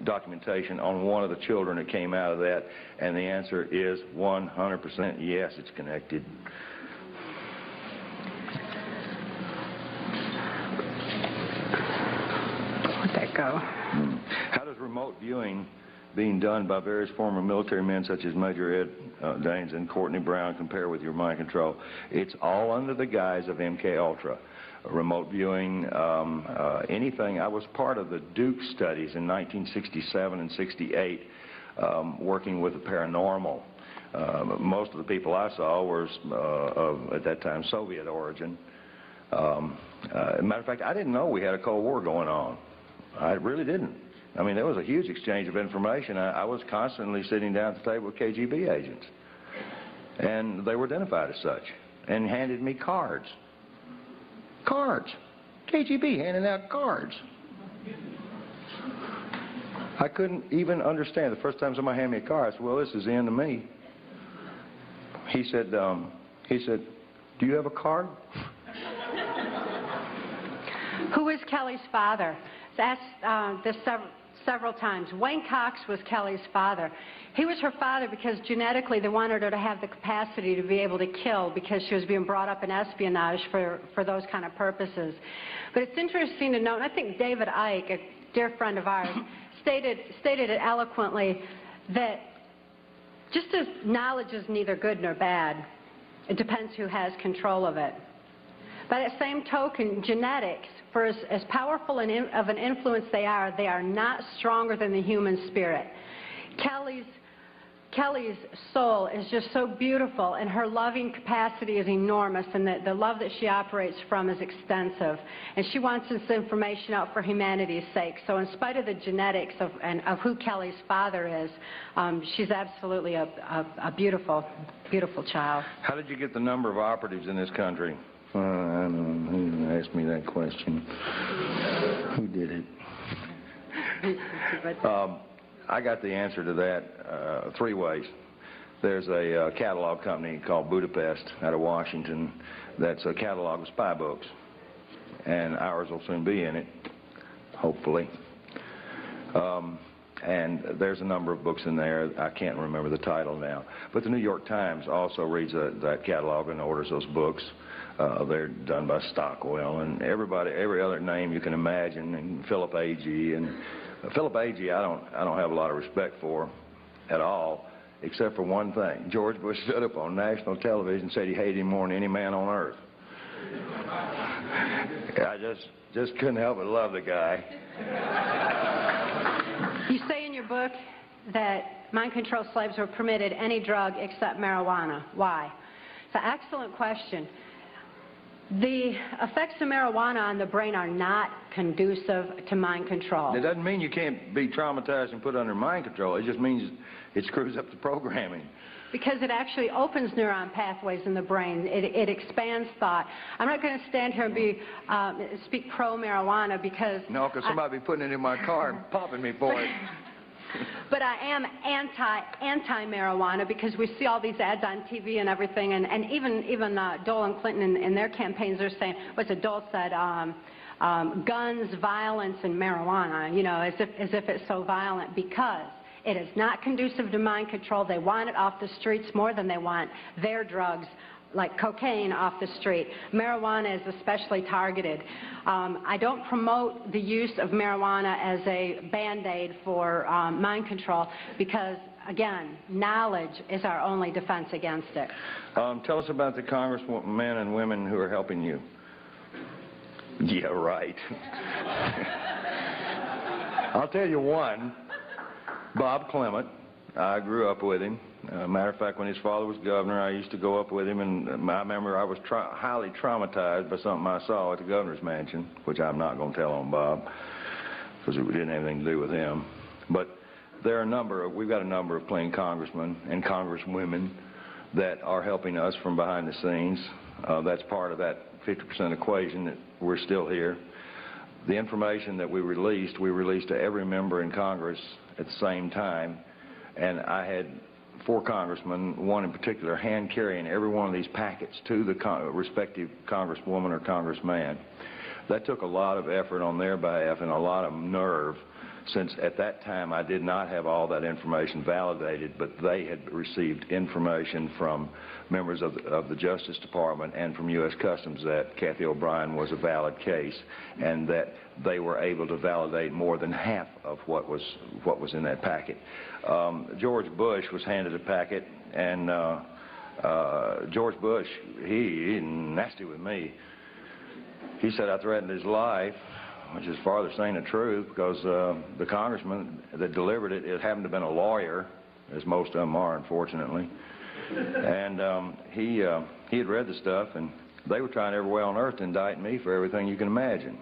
documentation on one of the children that came out of that, and the answer is 100% yes, it's connected. Let that go. How does remote viewing being done by various former military men such as Major Ed Daines and Courtney Brown compare with your mind control? It's all under the guise of MKULTRA. Remote viewing, anything. I was part of the Duke studies in 1967 and 68, working with the paranormal. Most of the people I saw were of, at that time, Soviet origin. As a matter of fact, I didn't know we had a Cold War going on. I really didn't. I mean, there was a huge exchange of information. I was constantly sitting down at the table with KGB agents, and they were identified as such, and handed me cards. Cards. KGB handing out cards. I couldn't even understand. The first time somebody handed me a card, I said, well, this is the end of me. He said, do you have a card? Who is Kelly's father? That's this several times. Wayne Cox was Kelly's father. He was her father because genetically they wanted her to have the capacity to be able to kill because she was being brought up in espionage for those kind of purposes. But it's interesting to note, and I think David Icke, a dear friend of ours, stated it eloquently, that just as knowledge is neither good nor bad, it depends who has control of it. By that same token, genetics, for as powerful of an influence they are not stronger than the human spirit. Kelly's soul is just so beautiful, and her loving capacity is enormous, and the love that she operates from is extensive. And she wants this information out for humanity's sake. So in spite of the genetics of who Kelly's father is, she's absolutely a beautiful, beautiful child. How did you get the number of operatives in this country? I don't know. Who asked me that question? Who did it? I got the answer to that three ways. There's a catalog company called Budapest out of Washington that's a catalog of spy books, and ours will soon be in it, hopefully. And there's a number of books in there. I can't remember the title now. But the New York Times also reads that catalog and orders those books. They're done by Stockwell and every other name you can imagine, and Phillip Agee. And Phillip Agee, I don't have a lot of respect for at all, except for one thing. George Bush stood up on national television and said he hated him more than any man on earth. I just couldn't help but love the guy. You say in your book that mind-controlled slaves were permitted any drug except marijuana. Why? It's an excellent question. The effects of marijuana on the brain are not conducive to mind control. It doesn't mean you can't be traumatized and put under mind control. It just means it screws up the programming. Because it actually opens neuron pathways in the brain. It expands thought. I'm not going to stand here and speak pro-marijuana because... No, because somebody be putting it in my car and popping me for it. But I am anti-marijuana because we see all these ads on TV and everything, and even Dole and Clinton in their campaigns are saying, what's it, Dole said, guns, violence, and marijuana, you know, as if it's so violent, because it is not conducive to mind control. They want it off the streets more than they want their drugs, like cocaine, off the street. Marijuana is especially targeted. I don't promote the use of marijuana as a Band-Aid for mind control because, again, knowledge is our only defense against it. Tell us about the congressmen and women who are helping you. Yeah, right. I'll tell you one, Bob Clement, I grew up with him. Matter of fact, when his father was governor, I used to go up with him, and I remember I was highly traumatized by something I saw at the governor's mansion, which I'm not going to tell on Bob, because it didn't have anything to do with him. But there are we've got a number of clean congressmen and congresswomen that are helping us from behind the scenes. That's part of that 50% equation that we're still here. The information that we released to every member in Congress at the same time, and I had 4 congressmen, one in particular, hand-carrying every one of these packets to the respective congresswoman or congressman. That took a lot of effort on their behalf and a lot of nerve, since at that time I did not have all that information validated, but they had received information from members of the Justice Department and from U.S. Customs that Cathy O'Brien was a valid case, and that they were able to validate more than half of what was in that packet. George Bush was handed a packet, and George Bush, he's nasty with me. He said I threatened his life, which is farther saying the truth, because the congressman that delivered it happened to have been a lawyer, as most of them are, unfortunately. And he had read the stuff, and they were trying every way on earth to indict me for everything you can imagine.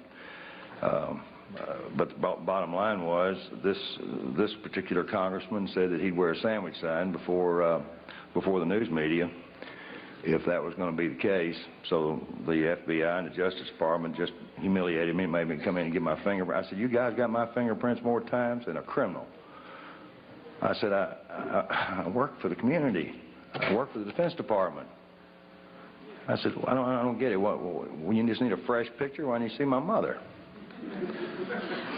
But the bottom line was, this particular congressman said that he'd wear a sandwich sign before the news media if that was going to be the case. So the FBI and the Justice Department just humiliated me, made me come in and get my fingerprints. I said, you guys got my fingerprints more times than a criminal. I said, I work for the community. I work for the Defense Department. I said, well, I don't get it. You just need a fresh picture? Why don't you see my mother?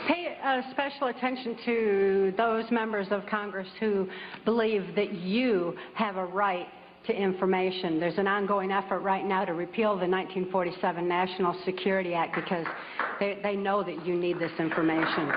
Pay special attention to those members of Congress who believe that you have a right to information. There's an ongoing effort right now to repeal the 1947 National Security Act because they know that you need this information.